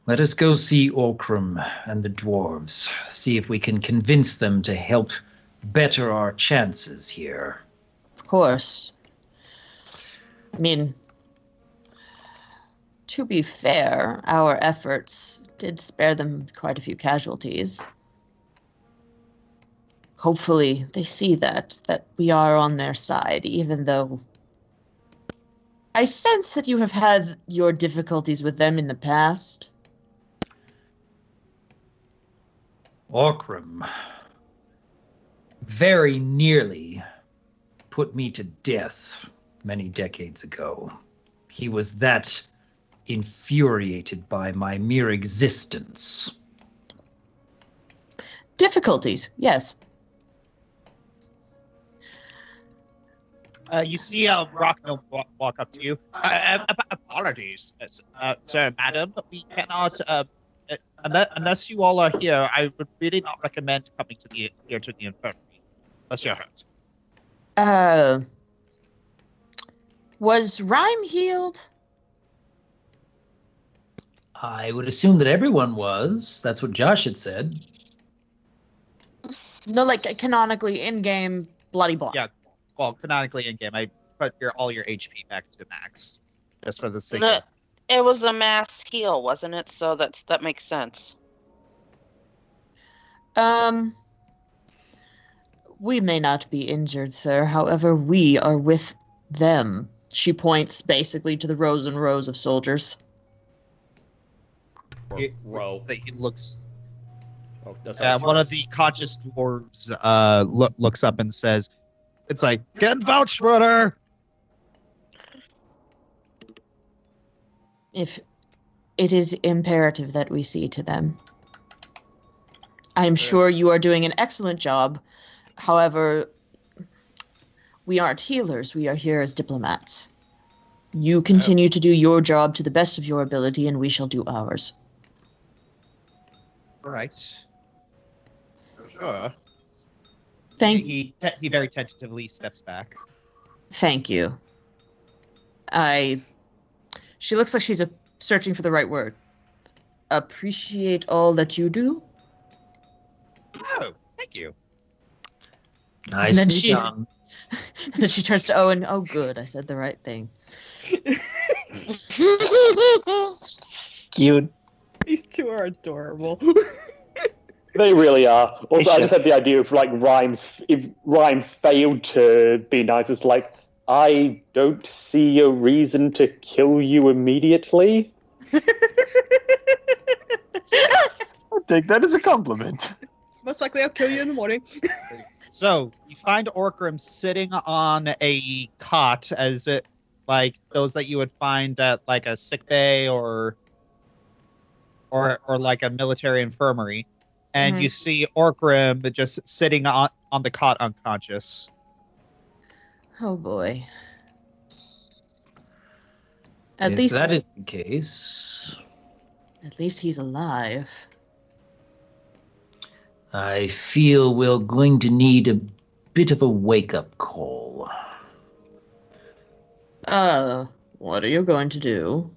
Speaker 1: Let us go see Orgrim and the dwarves, see if we can convince them to help better our chances here.
Speaker 6: Of course. I mean, to be fair, our efforts did spare them quite a few casualties. Hopefully they see that we are on their side, even though I sense that you have had your difficulties with them in the past.
Speaker 1: Orgrim very nearly put me to death many decades ago. He was that infuriated by my mere existence.
Speaker 6: Difficulties, yes.
Speaker 2: You see a rock gnome walk up to you. Apologies, sir, madam, but we cannot. Unless you all are here, I would really not recommend coming to the infirmary unless you're hurt.
Speaker 6: Was Rhyme healed?
Speaker 1: I would assume that everyone was. That's what Josh had said.
Speaker 6: No, like canonically in-game bloody block.
Speaker 2: Yeah. Well, canonically in game, I put all your HP back to max, just for the sake
Speaker 3: No,
Speaker 2: of.
Speaker 3: it was a mass heal, wasn't it? So that makes sense.
Speaker 6: We may not be injured, sir. However, we are with them. She points basically to the rows and rows of soldiers.
Speaker 2: He looks.
Speaker 7: Oh, that's
Speaker 2: one of the conscious dwarves looks up and says, "It's like, get vouch for her."
Speaker 6: If it is imperative that we see to them. I am sure you are doing an excellent job. However, We aren't healers. We are here as diplomats. You continue to do your job to the best of your ability, and we shall do ours.
Speaker 2: All right. Sure.
Speaker 6: Thank
Speaker 2: He very tentatively steps back.
Speaker 6: Thank you. She looks like she's searching for the right word. Appreciate all that you do.
Speaker 2: Oh, thank you.
Speaker 1: Nice.
Speaker 6: And then then she turns to Owen. Oh, good. I said the right thing.
Speaker 9: Cute.
Speaker 8: These two are adorable.
Speaker 9: They really are. Also, I
Speaker 2: should.
Speaker 9: just had the idea of like rhymes. If rhyme failed to be nice, it's like, I don't see a reason to kill you immediately.
Speaker 5: I'll take that as a compliment.
Speaker 8: Most likely I'll kill you in the morning.
Speaker 2: So you find Orgrim sitting on a cot, as it like those that you would find at like a sick bay or like a military infirmary, and
Speaker 6: Mhm.
Speaker 2: you see Orgrim just sitting on the cot unconscious.
Speaker 6: Oh, boy. At
Speaker 1: If
Speaker 6: least
Speaker 1: that is the case,
Speaker 6: he's alive.
Speaker 1: I feel we're going to need a bit of a wake-up call.
Speaker 6: What are you going to do?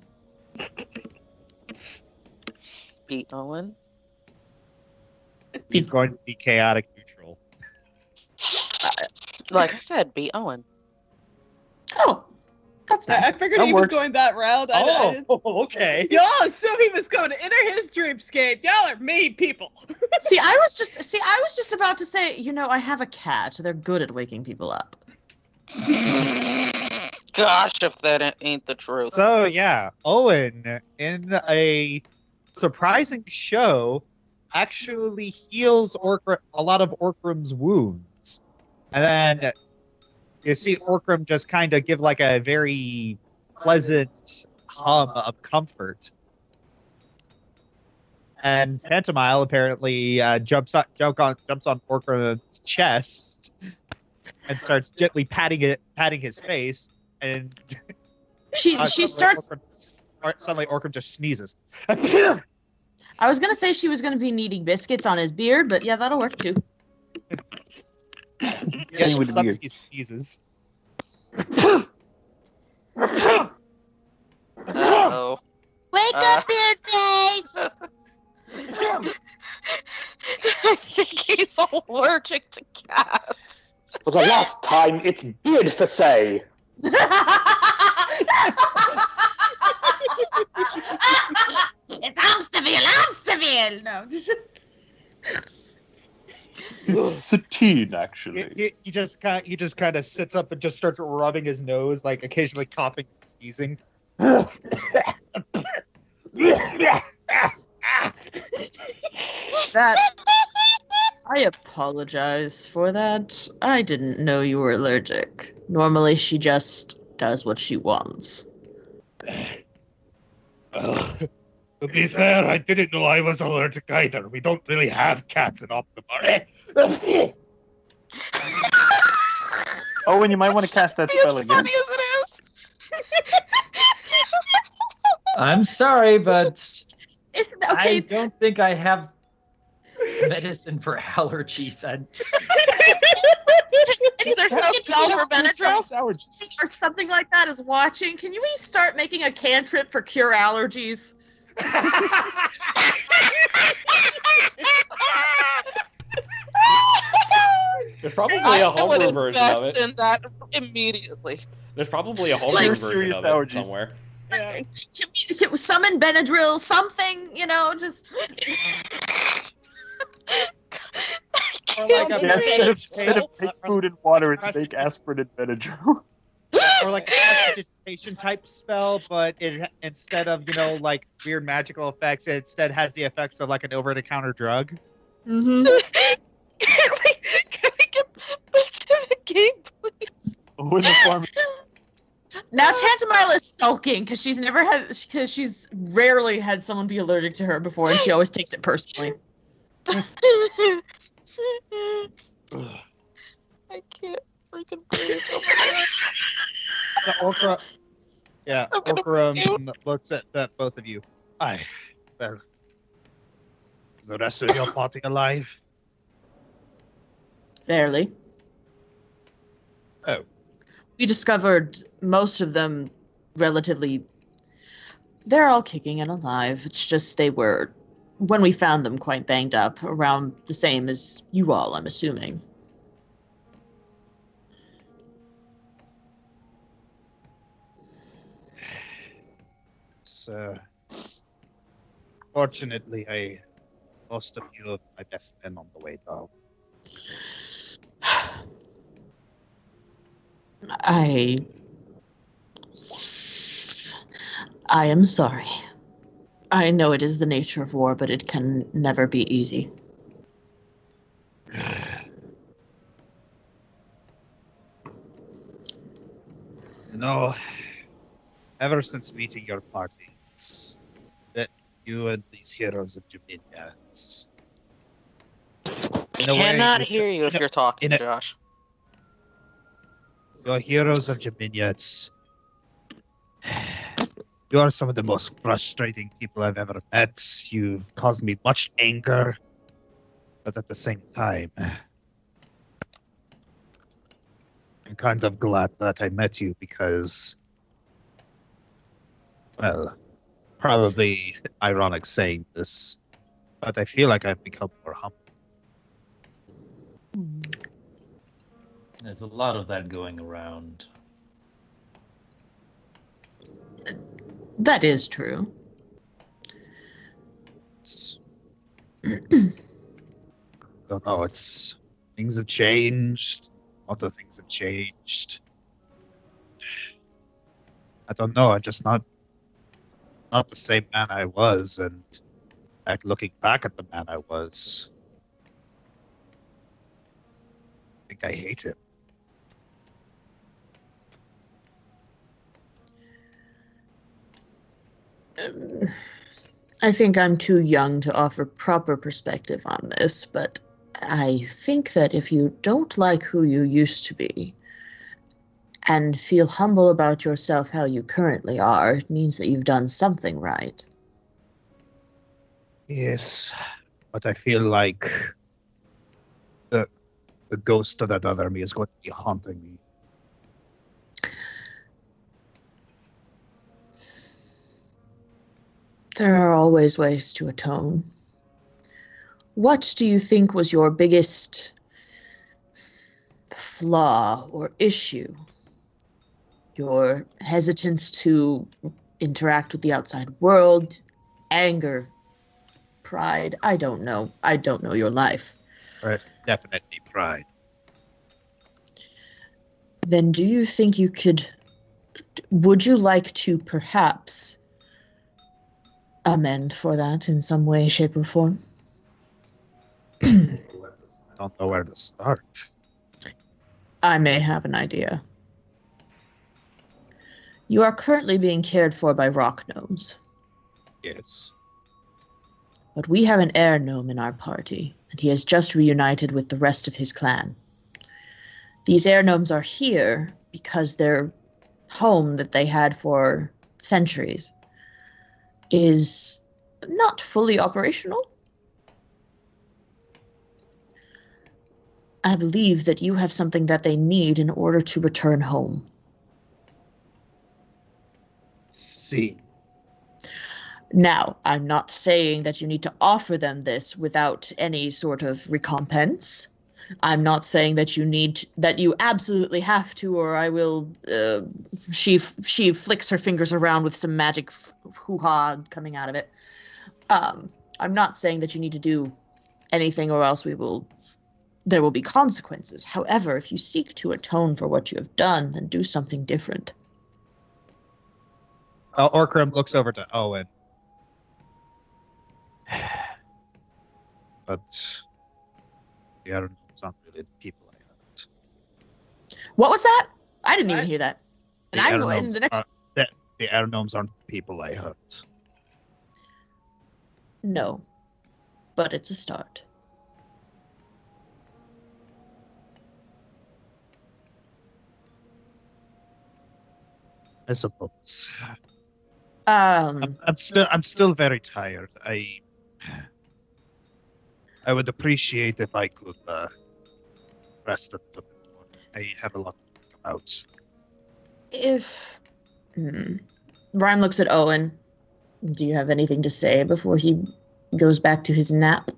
Speaker 3: Beat Owen.
Speaker 2: He's going to be chaotic neutral.
Speaker 3: Like I said, beat Owen.
Speaker 6: Oh, that's nice.
Speaker 8: I figured
Speaker 5: That
Speaker 8: he was
Speaker 5: works.
Speaker 8: going that route.
Speaker 2: Okay.
Speaker 8: Y'all assume he was going to enter his dreamscape. Y'all are mean people.
Speaker 6: See, I was just about to say, I have a cat. They're good at waking people up.
Speaker 3: Gosh, if that ain't the truth.
Speaker 2: So yeah, Owen, in a surprising show, actually heals a lot of Orgrim's wounds, and then you see Orgrim just kind of give like a very pleasant hum of comfort. And Pantomile apparently jumps on Orgrim's chest and starts gently patting his face, and
Speaker 6: She starts.
Speaker 2: Suddenly Orgrim just sneezes.
Speaker 6: I was gonna say she was gonna be needing biscuits on his beard, but yeah, that'll work too.
Speaker 2: Yes,
Speaker 5: with
Speaker 2: suddenly
Speaker 5: beard.
Speaker 2: he sneezes.
Speaker 3: Uh-oh.
Speaker 6: Wake up, beard face!
Speaker 3: I think he's allergic to cats.
Speaker 9: For the last time, it's beard for say.
Speaker 6: It's Amstelville! No.
Speaker 5: Satine, actually.
Speaker 2: He just kind of sits up and just starts rubbing his nose, like occasionally coughing and sneezing.
Speaker 6: I apologize for that. I didn't know you were allergic. Normally, she just does what she wants.
Speaker 10: To be fair, I didn't know I was allergic either. We don't really have cats in Optimar.
Speaker 5: Owen, you might want to cast that spell again.
Speaker 3: Funny as it is.
Speaker 1: I'm sorry, but
Speaker 6: Isn't
Speaker 1: I don't think I have medicine for allergies.
Speaker 6: Is there no spell for Benadryl?
Speaker 5: Allergies.
Speaker 6: Or something like that is watching? Can we start making a cantrip for cure allergies?
Speaker 7: There's probably a homebrew
Speaker 3: would
Speaker 7: version of
Speaker 3: invest
Speaker 7: it.
Speaker 3: in that immediately.
Speaker 7: There's probably a homebrew version
Speaker 5: serious
Speaker 7: of it
Speaker 5: allergies.
Speaker 7: somewhere.
Speaker 6: Can we summon Benadryl? Something, just...
Speaker 2: Or like a
Speaker 5: Yeah, instead of make food and water, it's make aspirin and Benadryl.
Speaker 2: or like a prestidigitation type spell, but it instead of like weird magical effects, it instead has the effects of like an over-the-counter drug.
Speaker 6: Mm-hmm.
Speaker 3: Can we get back to the game, please?
Speaker 5: When the farm
Speaker 6: Now Tantamile is sulking because she's rarely had someone be allergic to her before, and she always takes it personally.
Speaker 3: I can't. I can breathe. Oh my god.
Speaker 2: Orgrim looks at both of you.
Speaker 10: Aye. Well, is the rest of your party alive?
Speaker 6: Barely.
Speaker 10: Oh.
Speaker 6: We discovered most of them relatively. They're all kicking and alive. It's just they were, when we found them, quite banged up, around the same as you all, I'm assuming.
Speaker 10: So, fortunately, I lost a few of my best men on the way down.
Speaker 6: I am sorry. I know it is the nature of war, but it can never be easy.
Speaker 10: You know, ever since meeting your party, it's that you and these heroes of Juminia, in a way,
Speaker 3: Cannot hear you if you're talking, Josh.
Speaker 10: Your heroes of Juminia, you are some of the most frustrating people I've ever met. You've caused me much anger, but at the same time, I'm kind of glad that I met you because, well, probably ironic saying this, but I feel like I've become more humble.
Speaker 1: There's a lot of that going around.
Speaker 6: That is true.
Speaker 10: Don't know, things have changed. A lot of things have changed. I don't know, I'm just not the same man I was, and looking back at the man I was, I think I hate him.
Speaker 6: I think I'm too young to offer proper perspective on this, but I think that if you don't like who you used to be and feel humble about yourself how you currently are, it means that you've done something right.
Speaker 10: Yes, but I feel like the ghost of that other me is going to be haunting me.
Speaker 6: There are always ways to atone. What do you think was your biggest flaw or issue? Your hesitance to interact with the outside world, anger, pride? I don't know. I don't know your life.
Speaker 10: Right, definitely pride.
Speaker 6: Then do you think you could... Would you like to perhaps amend for that in some way, shape, or form?
Speaker 10: I don't know where to start.
Speaker 6: I may have an idea. You are currently being cared for by rock gnomes.
Speaker 10: Yes.
Speaker 6: But we have an air gnome in our party, and he has just reunited with the rest of his clan. These air gnomes are here because their home that they had for centuries is not fully operational. I believe that you have something that they need in order to return home.
Speaker 10: See.
Speaker 6: Now, I'm not saying that you need to offer them this without any sort of recompense. I'm not saying that you absolutely have to, or I will. She flicks her fingers around with some magic hoo-ha coming out of it. I'm not saying that you need to do anything, or else there will be consequences. However, if you seek to atone for what you have done, then do something different.
Speaker 2: Orgrim looks over to Owen.
Speaker 10: But the Air Gnomes aren't really the people I hurt.
Speaker 6: What was that? I didn't even hear that. And
Speaker 10: The
Speaker 6: I'm
Speaker 10: Air
Speaker 6: in
Speaker 10: Gnomes
Speaker 6: the next.
Speaker 10: the Air Gnomes aren't the people I hurt.
Speaker 6: No, but it's a start.
Speaker 10: I suppose.
Speaker 6: Um,
Speaker 10: I'm still very tired. I would appreciate if I could rest a little bit more. I have a lot to think about.
Speaker 6: if Rhyme looks at Owen, do you have anything to say before he goes back to his nap?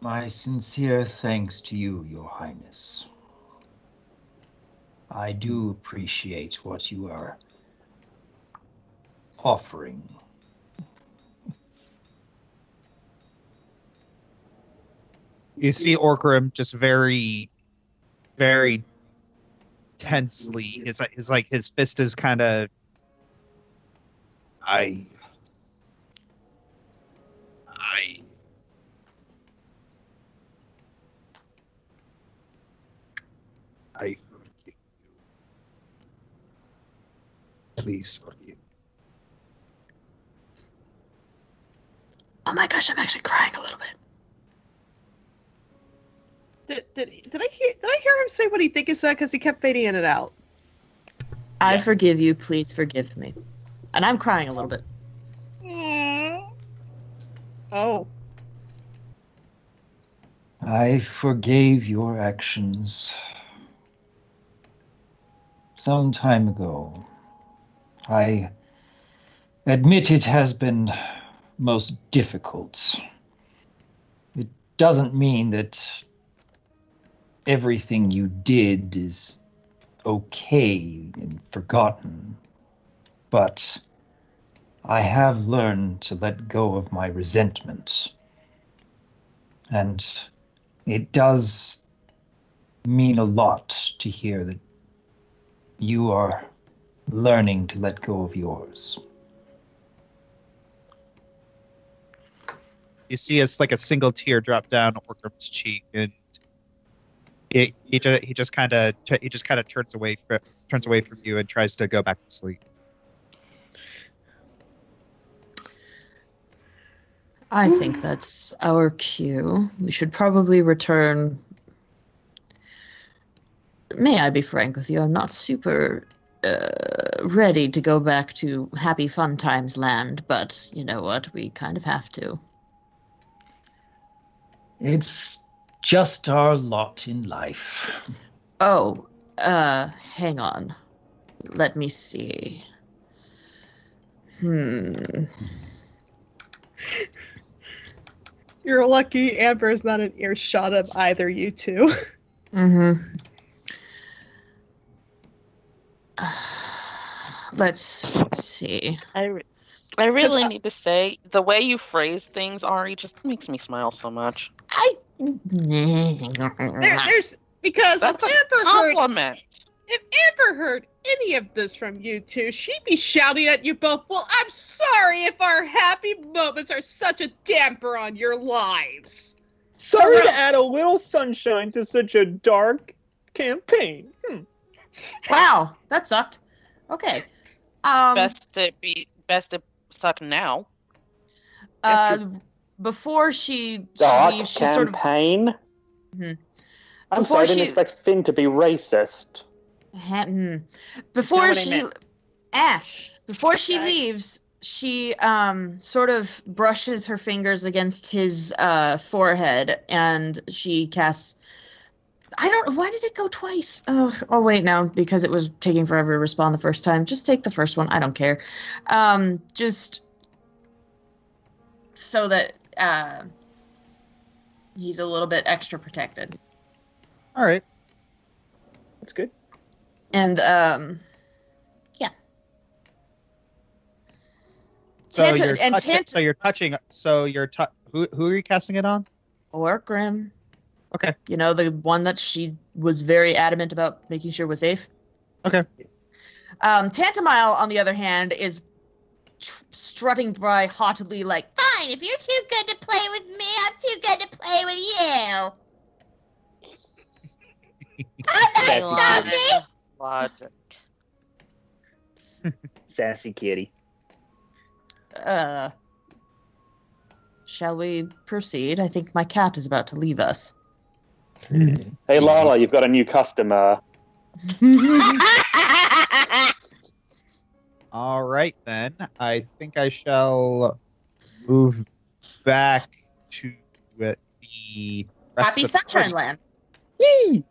Speaker 1: My sincere thanks to you, Your Highness. I do appreciate what you are offering.
Speaker 10: You see Orgrim just very, very tensely. His fist is kind of. I forgive you. Please forgive.
Speaker 6: Oh my gosh, I'm actually crying a little bit.
Speaker 8: Did I hear him say what he think is that? Because he kept fading in and out.
Speaker 6: I forgive you. Please forgive me. And I'm crying a little bit.
Speaker 8: Oh.
Speaker 1: I forgave your actions some time ago. I admit it has been most difficult. It doesn't mean that everything you did is okay and forgotten, but I have learned to let go of my resentment. And it does mean a lot to hear that you are learning to let go of yours.
Speaker 10: You see, it's like a single tear drop down Orgrim's cheek, and he just kind of turns away from you and tries to go back to sleep.
Speaker 6: I think that's our cue. We should probably return. May I be frank with you? I'm not super ready to go back to happy fun times land, but you know what? We kind of have to.
Speaker 1: It's just our lot in life.
Speaker 6: Oh, hang on. Let me see.
Speaker 8: You're lucky Amber is not an earshot of either you two.
Speaker 6: Let's see.
Speaker 3: I really need to say, the way you phrase things, Ari, just makes me smile so much.
Speaker 8: There's because
Speaker 3: That's
Speaker 8: if
Speaker 3: a
Speaker 8: Amber
Speaker 3: compliment.
Speaker 8: If Amber heard any of this from you two, she'd be shouting at you both, well, I'm sorry if our happy moments are such a damper on your lives.
Speaker 5: Sorry to add a little sunshine to such a dark campaign.
Speaker 6: Wow, that sucked. Okay.
Speaker 3: Best to suck now.
Speaker 6: Before she
Speaker 9: Dark
Speaker 6: leaves, she sort of...
Speaker 9: campaign? I'm
Speaker 6: Before
Speaker 9: sorry, I didn't
Speaker 6: she-
Speaker 9: expect Finn to be racist.
Speaker 6: Before
Speaker 4: what I
Speaker 6: she...
Speaker 4: meant.
Speaker 6: Before she leaves, she sort of brushes her fingers against his forehead, and she casts... Why did it go twice? Oh, wait, now, because it was taking forever to respond the first time. Just take the first one. I don't care. Just so that he's a little bit extra protected.
Speaker 10: All right.
Speaker 5: That's good.
Speaker 6: And, yeah.
Speaker 10: So
Speaker 6: Tanta,
Speaker 10: you're touching. Who are you casting it on?
Speaker 6: Orgrim.
Speaker 10: Okay.
Speaker 6: You know, the one that she was very adamant about making sure was safe.
Speaker 10: Okay.
Speaker 6: Tantamile, on the other hand, is strutting by haughtily like, fine, if you're too good to play with me, I'm too good to play with you. I'm not stopping.
Speaker 3: Logic.
Speaker 5: Sassy kitty.
Speaker 6: Shall we proceed? I think my cat is about to leave us.
Speaker 9: Hey, Lala, you've got a new customer.
Speaker 10: All right, then. I think I shall move back to the rest
Speaker 6: Happy
Speaker 10: of the
Speaker 6: Sunshine
Speaker 10: party.
Speaker 6: Land.
Speaker 10: Yay!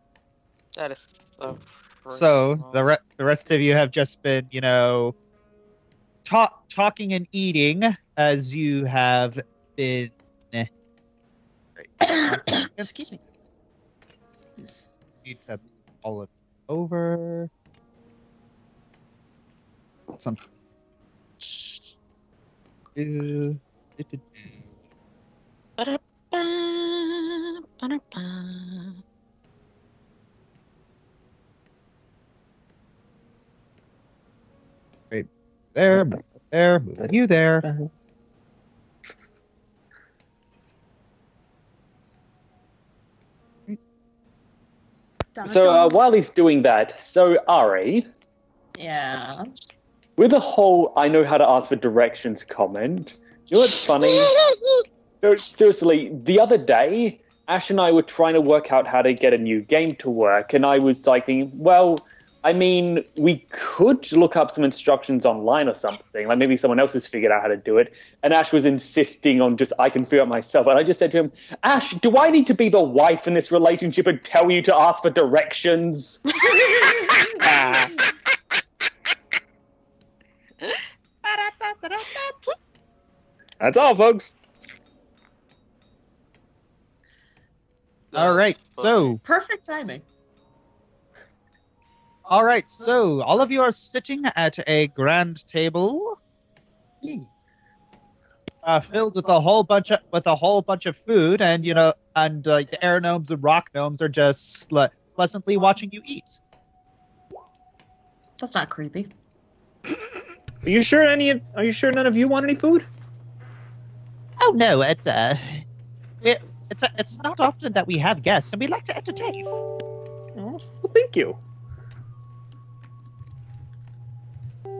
Speaker 3: That is so.
Speaker 10: So
Speaker 3: freaking
Speaker 10: the rest of you have just been, talking and eating as you have been.
Speaker 6: Excuse me.
Speaker 10: Need to all of it over. Something.
Speaker 3: Ba-da-ba, ba-da-ba.
Speaker 10: There, moving you there.
Speaker 9: So while he's doing that, so Ari,
Speaker 6: Yeah.
Speaker 9: with the whole "I know how to ask for directions" comment, you know what's funny? No, seriously, the other day, Ash and I were trying to work out how to get a new game to work, and I was like thinking, well, I mean, we could look up some instructions online or something, like maybe someone else has figured out how to do it, and Ash was insisting on just, I can figure it myself, and I just said to him, Ash, do I need to be the wife in this relationship and tell you to ask for directions? That's all, folks.
Speaker 10: All right, so
Speaker 6: Perfect timing.
Speaker 10: all of you are sitting at a grand table, filled with a whole bunch of food, and the air gnomes and rock gnomes are just pleasantly watching you eat.
Speaker 6: That's not creepy.
Speaker 9: Are you sure none of you want any food?
Speaker 10: Oh no, it's not often that we have guests, and we like to entertain.
Speaker 9: Oh, well, thank you.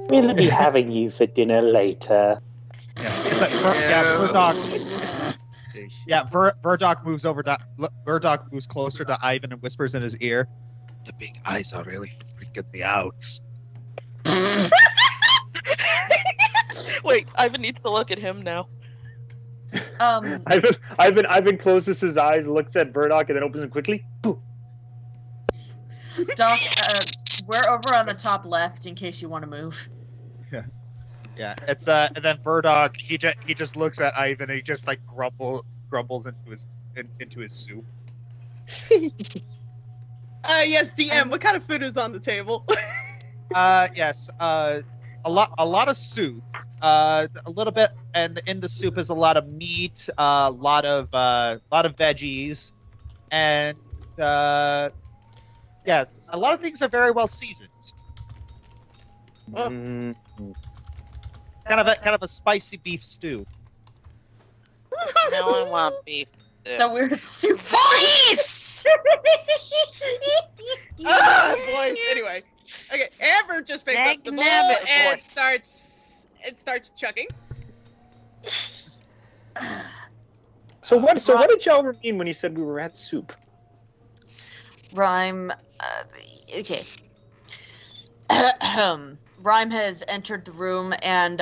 Speaker 11: We'll be having you for dinner later.
Speaker 10: Verdok moves over to Verdok moves closer to Ivan and whispers in his ear, "The big eyes are really freaking me out."
Speaker 12: Wait, Ivan needs to look at him now.
Speaker 9: Ivan closes his eyes, looks at Verdok, and then opens them quickly. Boom.
Speaker 6: Doc, we're over on the top left in case you want to move.
Speaker 10: Yeah. It's and then Verdok he just looks at Ivan and he just like grumbles into his soup.
Speaker 8: Yes, DM. What kind of food is on the table?
Speaker 10: Yes. A lot of soup. A little bit, and in the soup is a lot of meat, a lot of veggies, and a lot of things are very well seasoned. Kind of a spicy beef stew.
Speaker 3: Now I want beef.
Speaker 6: So we're at soup.
Speaker 3: Boys!
Speaker 8: Boys. Anyway, okay. Amber just picks up the bowl and starts chugging.
Speaker 9: So what did y'all mean when you said we were at soup?
Speaker 6: Rhyme. Okay. Rhyme has entered the room and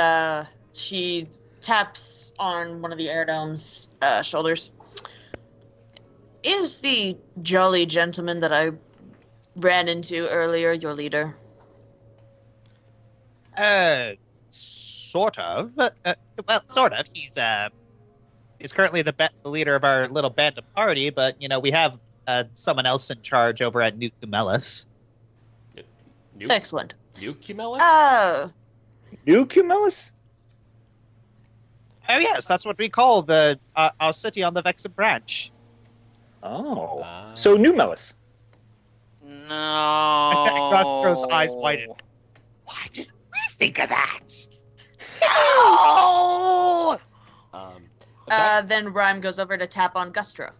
Speaker 6: she taps on one of the air domes' shoulders. Is the jolly gentleman that I ran into earlier your leader?
Speaker 10: Sort of. Well, sort of. He's currently the leader of our little band of party, but we have someone else in charge over at New Cumelis.
Speaker 6: Excellent.
Speaker 7: New Cumelis?
Speaker 9: New Cumelis?
Speaker 10: Oh yes, that's what we call our city on the Vexen branch.
Speaker 9: Oh, so New Melis.
Speaker 3: No.
Speaker 10: Gustro's eyes widen. Why didn't we think of that?
Speaker 6: No!
Speaker 7: Okay.
Speaker 6: Then Rhyme goes over to tap on Gustro.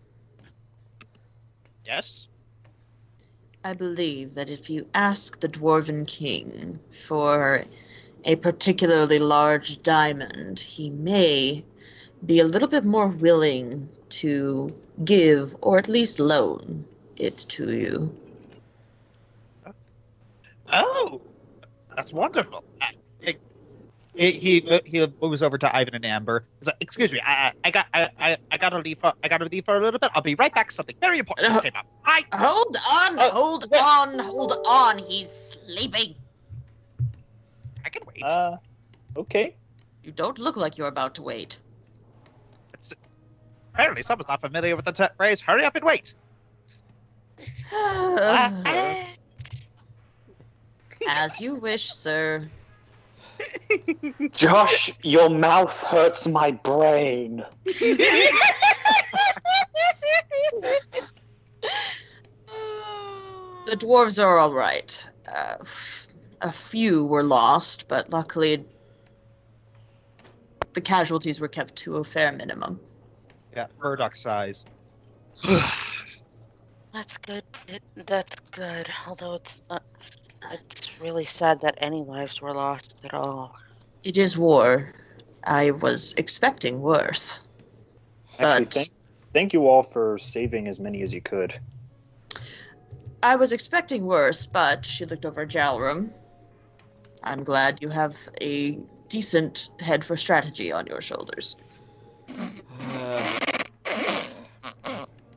Speaker 10: Yes?
Speaker 6: I believe that if you ask the Dwarven King for a particularly large diamond, he may be a little bit more willing to give, or at least loan, it to you.
Speaker 10: Oh, that's wonderful. He moves over to Ivan and Amber. He's like, "Excuse me, I gotta leave for a little bit. I'll be right back. Something very important just came up.
Speaker 6: Hold on. He's sleeping.
Speaker 10: I can wait.
Speaker 9: Okay.
Speaker 6: You don't look like you're about to wait.
Speaker 10: Apparently, someone's not familiar with the phrase. Hurry up and wait.
Speaker 6: As you wish, sir.
Speaker 9: Josh, your mouth hurts my brain.
Speaker 6: The dwarves are all right. A few were lost, but luckily the casualties were kept to a fair minimum.
Speaker 10: Yeah, Murdoch size.
Speaker 3: That's good. That's good. Although it's really sad that any lives were lost at all.
Speaker 6: It is war. I was expecting worse.
Speaker 5: Actually,
Speaker 6: But
Speaker 5: thank you all for saving as many as you could.
Speaker 6: I was expecting worse, but she looked over Jalrum. I'm glad you have a decent head for strategy on your shoulders.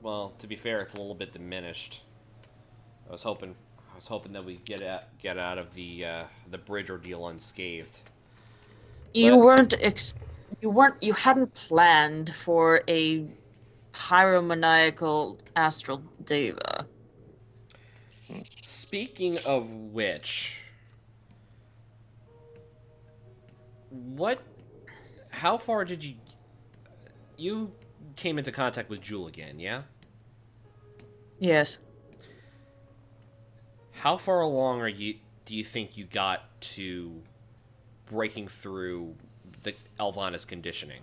Speaker 7: Well, to be fair, it's a little bit diminished. I was hoping that we get out of the bridge ordeal unscathed.
Speaker 6: You hadn't planned for a pyromaniacal astral deva.
Speaker 7: Speaking of which, how far did you came into contact with Jewel again, yeah?
Speaker 6: Yes.
Speaker 7: How far along do you think you got to breaking through the Elvana's conditioning?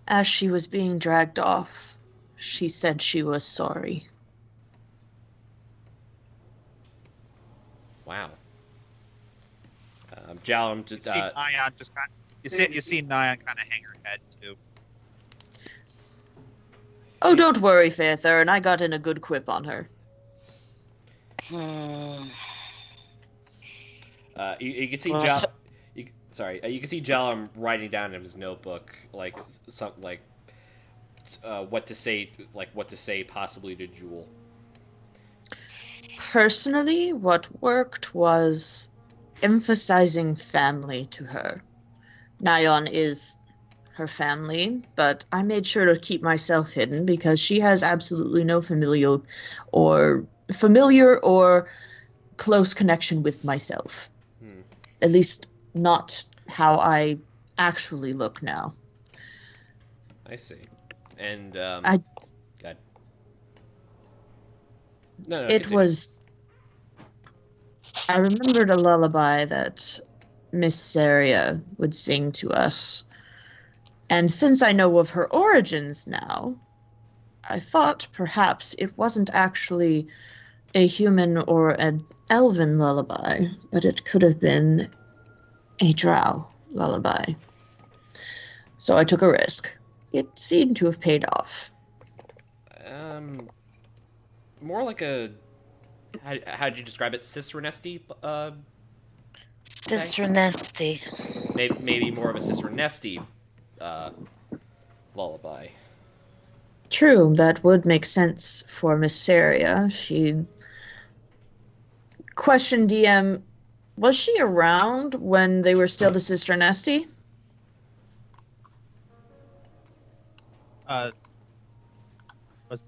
Speaker 6: As she was being dragged off, she said she was sorry.
Speaker 7: Wow. Jalum just
Speaker 10: You see Nyan kind of hang her head too.
Speaker 6: Oh, don't worry, Fairthurn. I got in a good quip on her.
Speaker 7: You can see you can see Jalum writing down in his notebook what to say possibly to Jewel.
Speaker 6: Personally, what worked was emphasizing family to her. Nyan is her family, but I made sure to keep myself hidden because she has absolutely no familiar or close connection with myself. At least not how I actually look now.
Speaker 7: I see. And
Speaker 6: No, I remembered a lullaby that Miss Saria would sing to us. And since I know of her origins now, I thought perhaps it wasn't actually a human or an elven lullaby, but it could have been a drow lullaby. So I took a risk. It seemed to have paid off.
Speaker 7: More like a... How'd you describe it? Cicernesty?
Speaker 3: Cicernesty.
Speaker 7: Maybe more of a Cicernesty lullaby.
Speaker 6: True, that would make sense for Miss Saria. She... Question, DM, was she around when they were still the Cisternesti?
Speaker 10: Was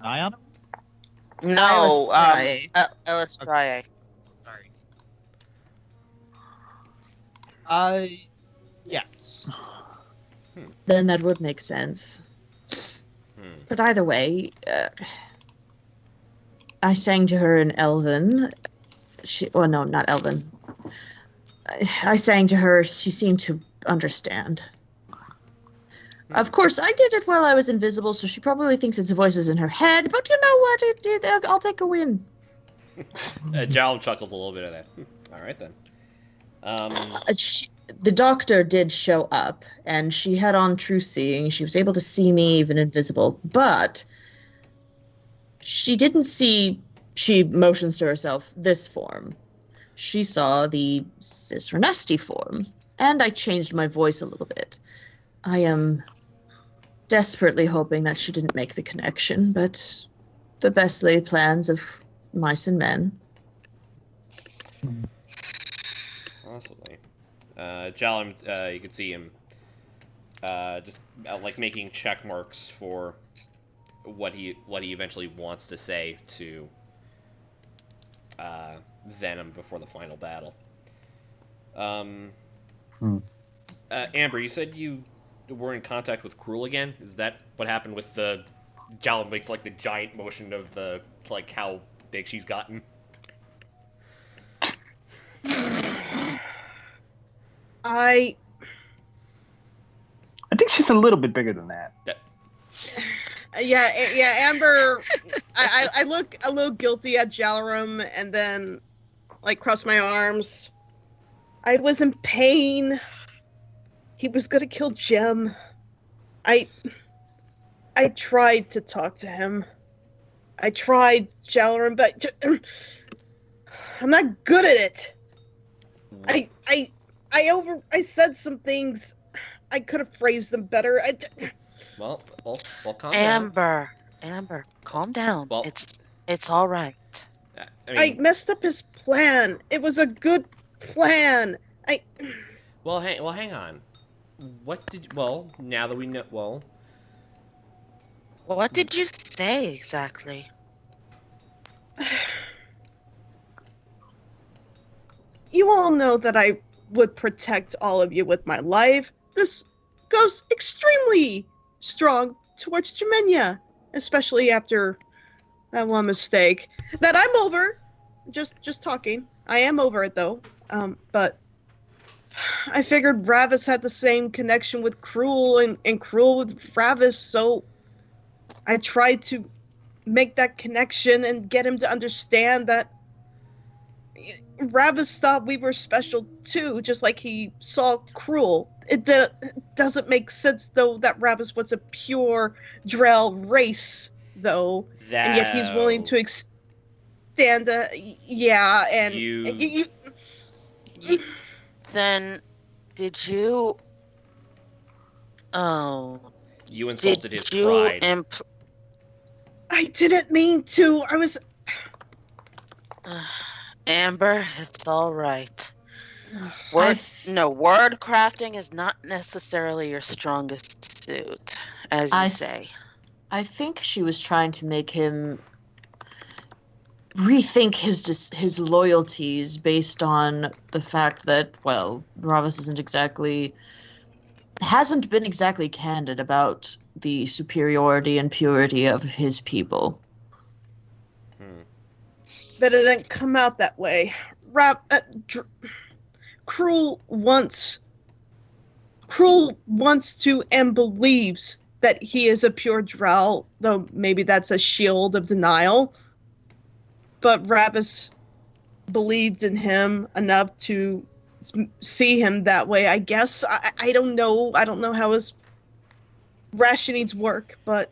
Speaker 10: Nyan?
Speaker 3: No,
Speaker 6: Illustrae.
Speaker 10: Sorry. Yes.
Speaker 6: Then that would make sense. But either way, I sang to her in Elven. No, not Elven. I sang to her. She seemed to understand. Of course, I did it while I was invisible, so she probably thinks it's voices in her head. But you know what? I'll take a win.
Speaker 7: Jalum chuckles a little bit of that. All right, then.
Speaker 6: The doctor did show up, and she had on true seeing. She was able to see me even invisible, but she didn't see She motions to herself, this form. She saw the Cisrenesti form, and I changed my voice a little bit. I am desperately hoping that she didn't make the connection, but the best laid plans of mice and men.
Speaker 7: Possibly. Jalum, you can see him just like making check marks for what he eventually wants to say to Venom before the final battle. Amber, you said you were in contact with Cruel again. Is that what happened with the Jalum makes like the giant motion of the like how big she's gotten?
Speaker 8: I
Speaker 5: think she's a little bit bigger than that.
Speaker 8: Yeah, Amber. I look a little guilty at Jalarum, and then like cross my arms. I was in pain. He was gonna kill Jem. I tried to talk to him. I tried, Jalarum, but I'm not good at it. I said some things. I could have phrased them better.
Speaker 7: Well, calm down.
Speaker 3: Amber, calm down.
Speaker 7: Well,
Speaker 3: it's all right.
Speaker 8: I messed up his plan. It was a good plan.
Speaker 7: Well, hang on. Now that we know,
Speaker 3: what did you say exactly?
Speaker 8: You all know that I would protect all of you with my life. This goes extremely strong towards Gemenia, especially after that one mistake that I'm over. Just talking. I am over it though. But I figured Ravis had the same connection with Cruel and Cruel with Ravis, so I tried to make that connection and get him to understand that Ravis thought we were special too, just like he saw Cruel. It doesn't make sense though that Ravis was a pure Drell race though, and yet he's willing to extend
Speaker 3: Then, did you? Oh.
Speaker 7: You insulted his pride.
Speaker 8: I didn't mean to. I was.
Speaker 3: Amber, it's all right. Word crafting is not necessarily your strongest suit, as you say.
Speaker 6: I think she was trying to make him rethink his loyalties based on the fact that, well, Ravis hasn't been exactly candid about the superiority and purity of his people.
Speaker 8: But it didn't come out that way. Cruel wants to and believes that he is a pure Drow, though maybe that's a shield of denial. But Ravis believed in him enough to see him that way, I guess. I don't know. I don't know how his rationings work, but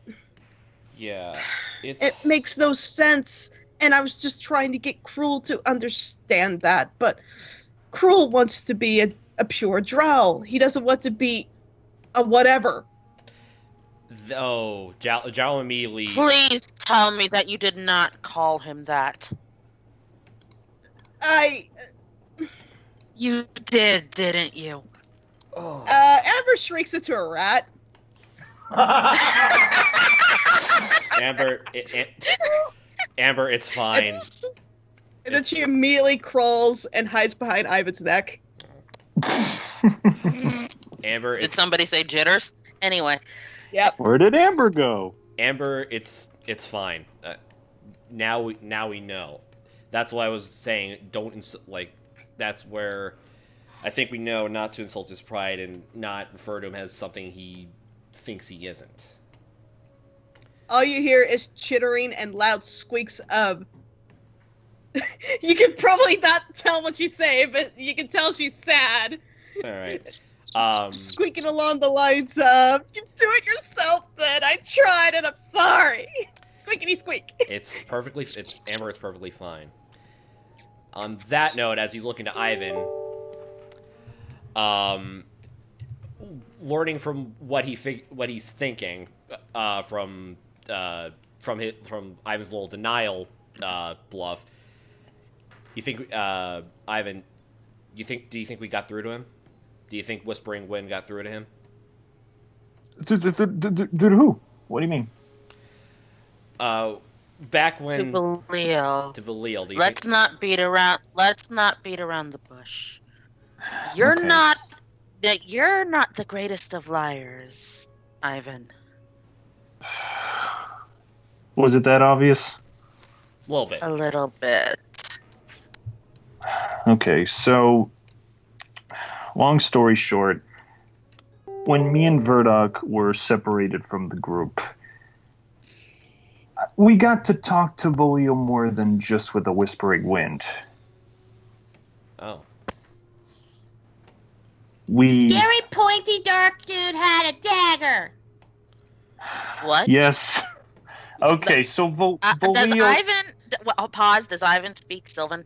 Speaker 7: yeah,
Speaker 8: it makes no sense. And I was just trying to get Cruel to understand that, but Cruel wants to be a pure Drow. He doesn't want to be a whatever.
Speaker 7: Oh, Jal immediately...
Speaker 3: Please tell me that you did not call him that. You did, didn't you?
Speaker 7: Oh.
Speaker 8: Amber shrieks into a rat.
Speaker 7: Amber, it's fine.
Speaker 8: And then she immediately crawls and hides behind Ivan's neck.
Speaker 7: Amber,
Speaker 3: did somebody say jitters? Anyway.
Speaker 8: Yep.
Speaker 5: Where did Amber go?
Speaker 7: Amber, it's fine. Now we know. That's why I was saying that's where I think we know not to insult his pride and not refer to him as something he thinks he isn't.
Speaker 8: All you hear is chittering and loud squeaks of... You can probably not tell what she's saying, but you can tell she's sad.
Speaker 7: All right.
Speaker 8: Squeaking along the lines of, "You do it yourself then. I tried and I'm sorry." Squeakity squeak.
Speaker 7: It's Amber. It's perfectly fine. On that note, as he's looking to Ivan, learning from what he's thinking from Ivan's little denial bluff. You think Ivan? Do you think we got through to him? Do you think Whispering Wind got through to him?
Speaker 5: To who? What do you mean?
Speaker 7: Back when
Speaker 3: To Valil.
Speaker 7: To Valil.
Speaker 3: Let's not beat around the bush. You're
Speaker 5: Okay.
Speaker 3: not the greatest of liars, Ivan.
Speaker 5: Was it that obvious?
Speaker 7: A little bit.
Speaker 3: A little bit.
Speaker 5: Okay, so long story short, when me and Verdok were separated from the group, we got to talk to Volio more than just with a Whispering Wind.
Speaker 7: Oh.
Speaker 13: Scary pointy dark dude had a dagger.
Speaker 3: What?
Speaker 5: Yes. Okay, so
Speaker 3: Does
Speaker 5: Volio...
Speaker 3: Ivan? Pause. Does Ivan speak Sylvan?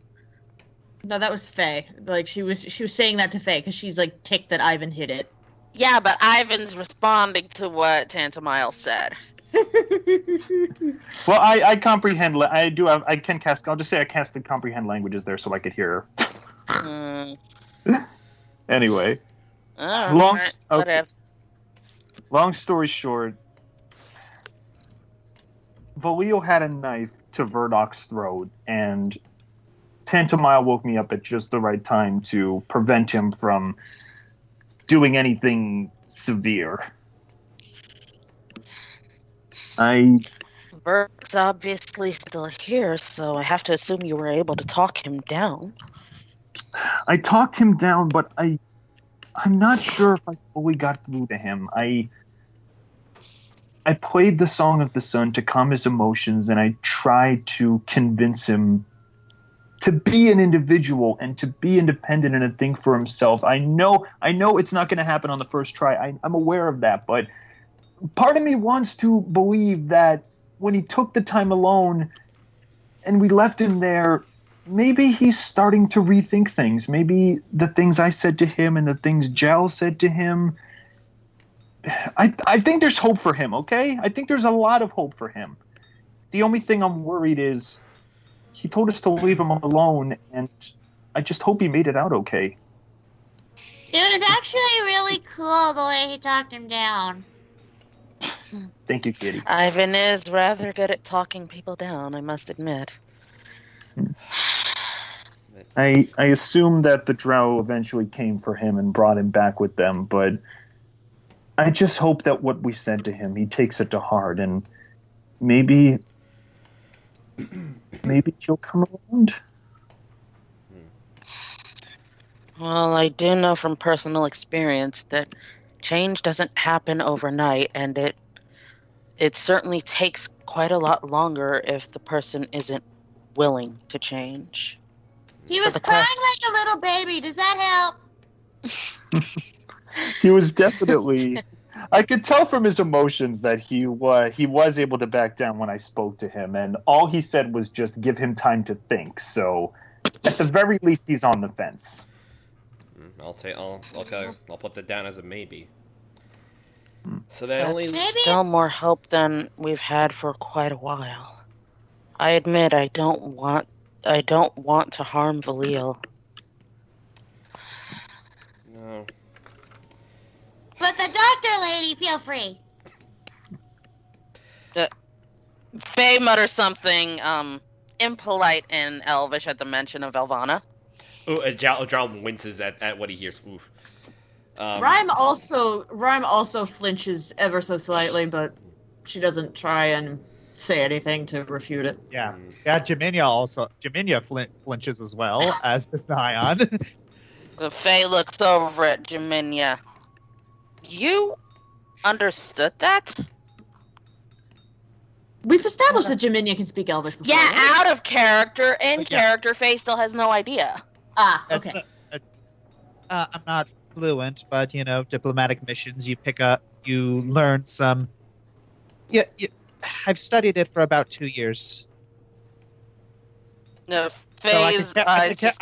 Speaker 6: No, that was Faye. Like she was saying that to Faye because she's like ticked that Ivan hit it.
Speaker 3: Yeah, but Ivan's responding to what Tantamile said.
Speaker 5: Well, I comprehend. I can cast. I'll just say I casted comprehend languages there so I could hear her. Anyway, long story short, Volio had a knife to Verdok's throat, and Tantamile woke me up at just the right time to prevent him from doing anything severe.
Speaker 3: Vert's obviously still here, so I have to assume you were able to talk him down.
Speaker 5: I talked him down, but I'm not sure if I fully got through to him. I played the Song of the Sun to calm his emotions, and I tried to convince him to be an individual and to be independent and to think for himself. I know it's not going to happen on the first try. I'm aware of that, but part of me wants to believe that when he took the time alone and we left him there, maybe he's starting to rethink things. Maybe the things I said to him and the things Jal said to him. I think there's hope for him, okay? I think there's a lot of hope for him. The only thing I'm worried is he told us to leave him alone, and I just hope he made it out okay.
Speaker 13: It was actually really cool the way he talked him down.
Speaker 5: Thank you, Kitty.
Speaker 3: Ivan is rather good at talking people down, I must admit.
Speaker 5: I assume that the drow eventually came for him and brought him back with them, but I just hope that what we said to him, he takes it to heart, and maybe he'll come around.
Speaker 3: Well, I do know from personal experience that change doesn't happen overnight, and it certainly takes quite a lot longer if the person isn't willing to change.
Speaker 13: He was crying like a little baby. Does that help?
Speaker 5: He was definitely... I could tell from his emotions that he was able to back down when I spoke to him, and all he said was just give him time to think. So, at the very least, he's on the fence.
Speaker 7: I'll put that down as a maybe. So that only
Speaker 3: still more hope than we've had for quite a while. I admit I don't want to harm Valil.
Speaker 7: No.
Speaker 13: But the doctor lady, feel free.
Speaker 3: Faye mutters something impolite in Elvish at the mention of Elvana.
Speaker 7: Ooh, Jarl winces at what he hears. Oof.
Speaker 6: Rhyme also flinches ever so slightly, but she doesn't try and say anything to refute it.
Speaker 10: Yeah, Jaminia flinches as well, as does Nyan.
Speaker 3: Faye looks over at Jaminia. You understood that?
Speaker 6: We've established that Jaminia can speak Elvish before.
Speaker 3: Yeah,
Speaker 6: right?
Speaker 3: out of character. In character, Faye still has no idea.
Speaker 6: Ah, okay.
Speaker 10: I'm not fluent, but diplomatic missions, you pick up, you learn some. Yeah, I've studied it for about 2 years.
Speaker 3: No,
Speaker 10: So I
Speaker 3: phase.
Speaker 10: can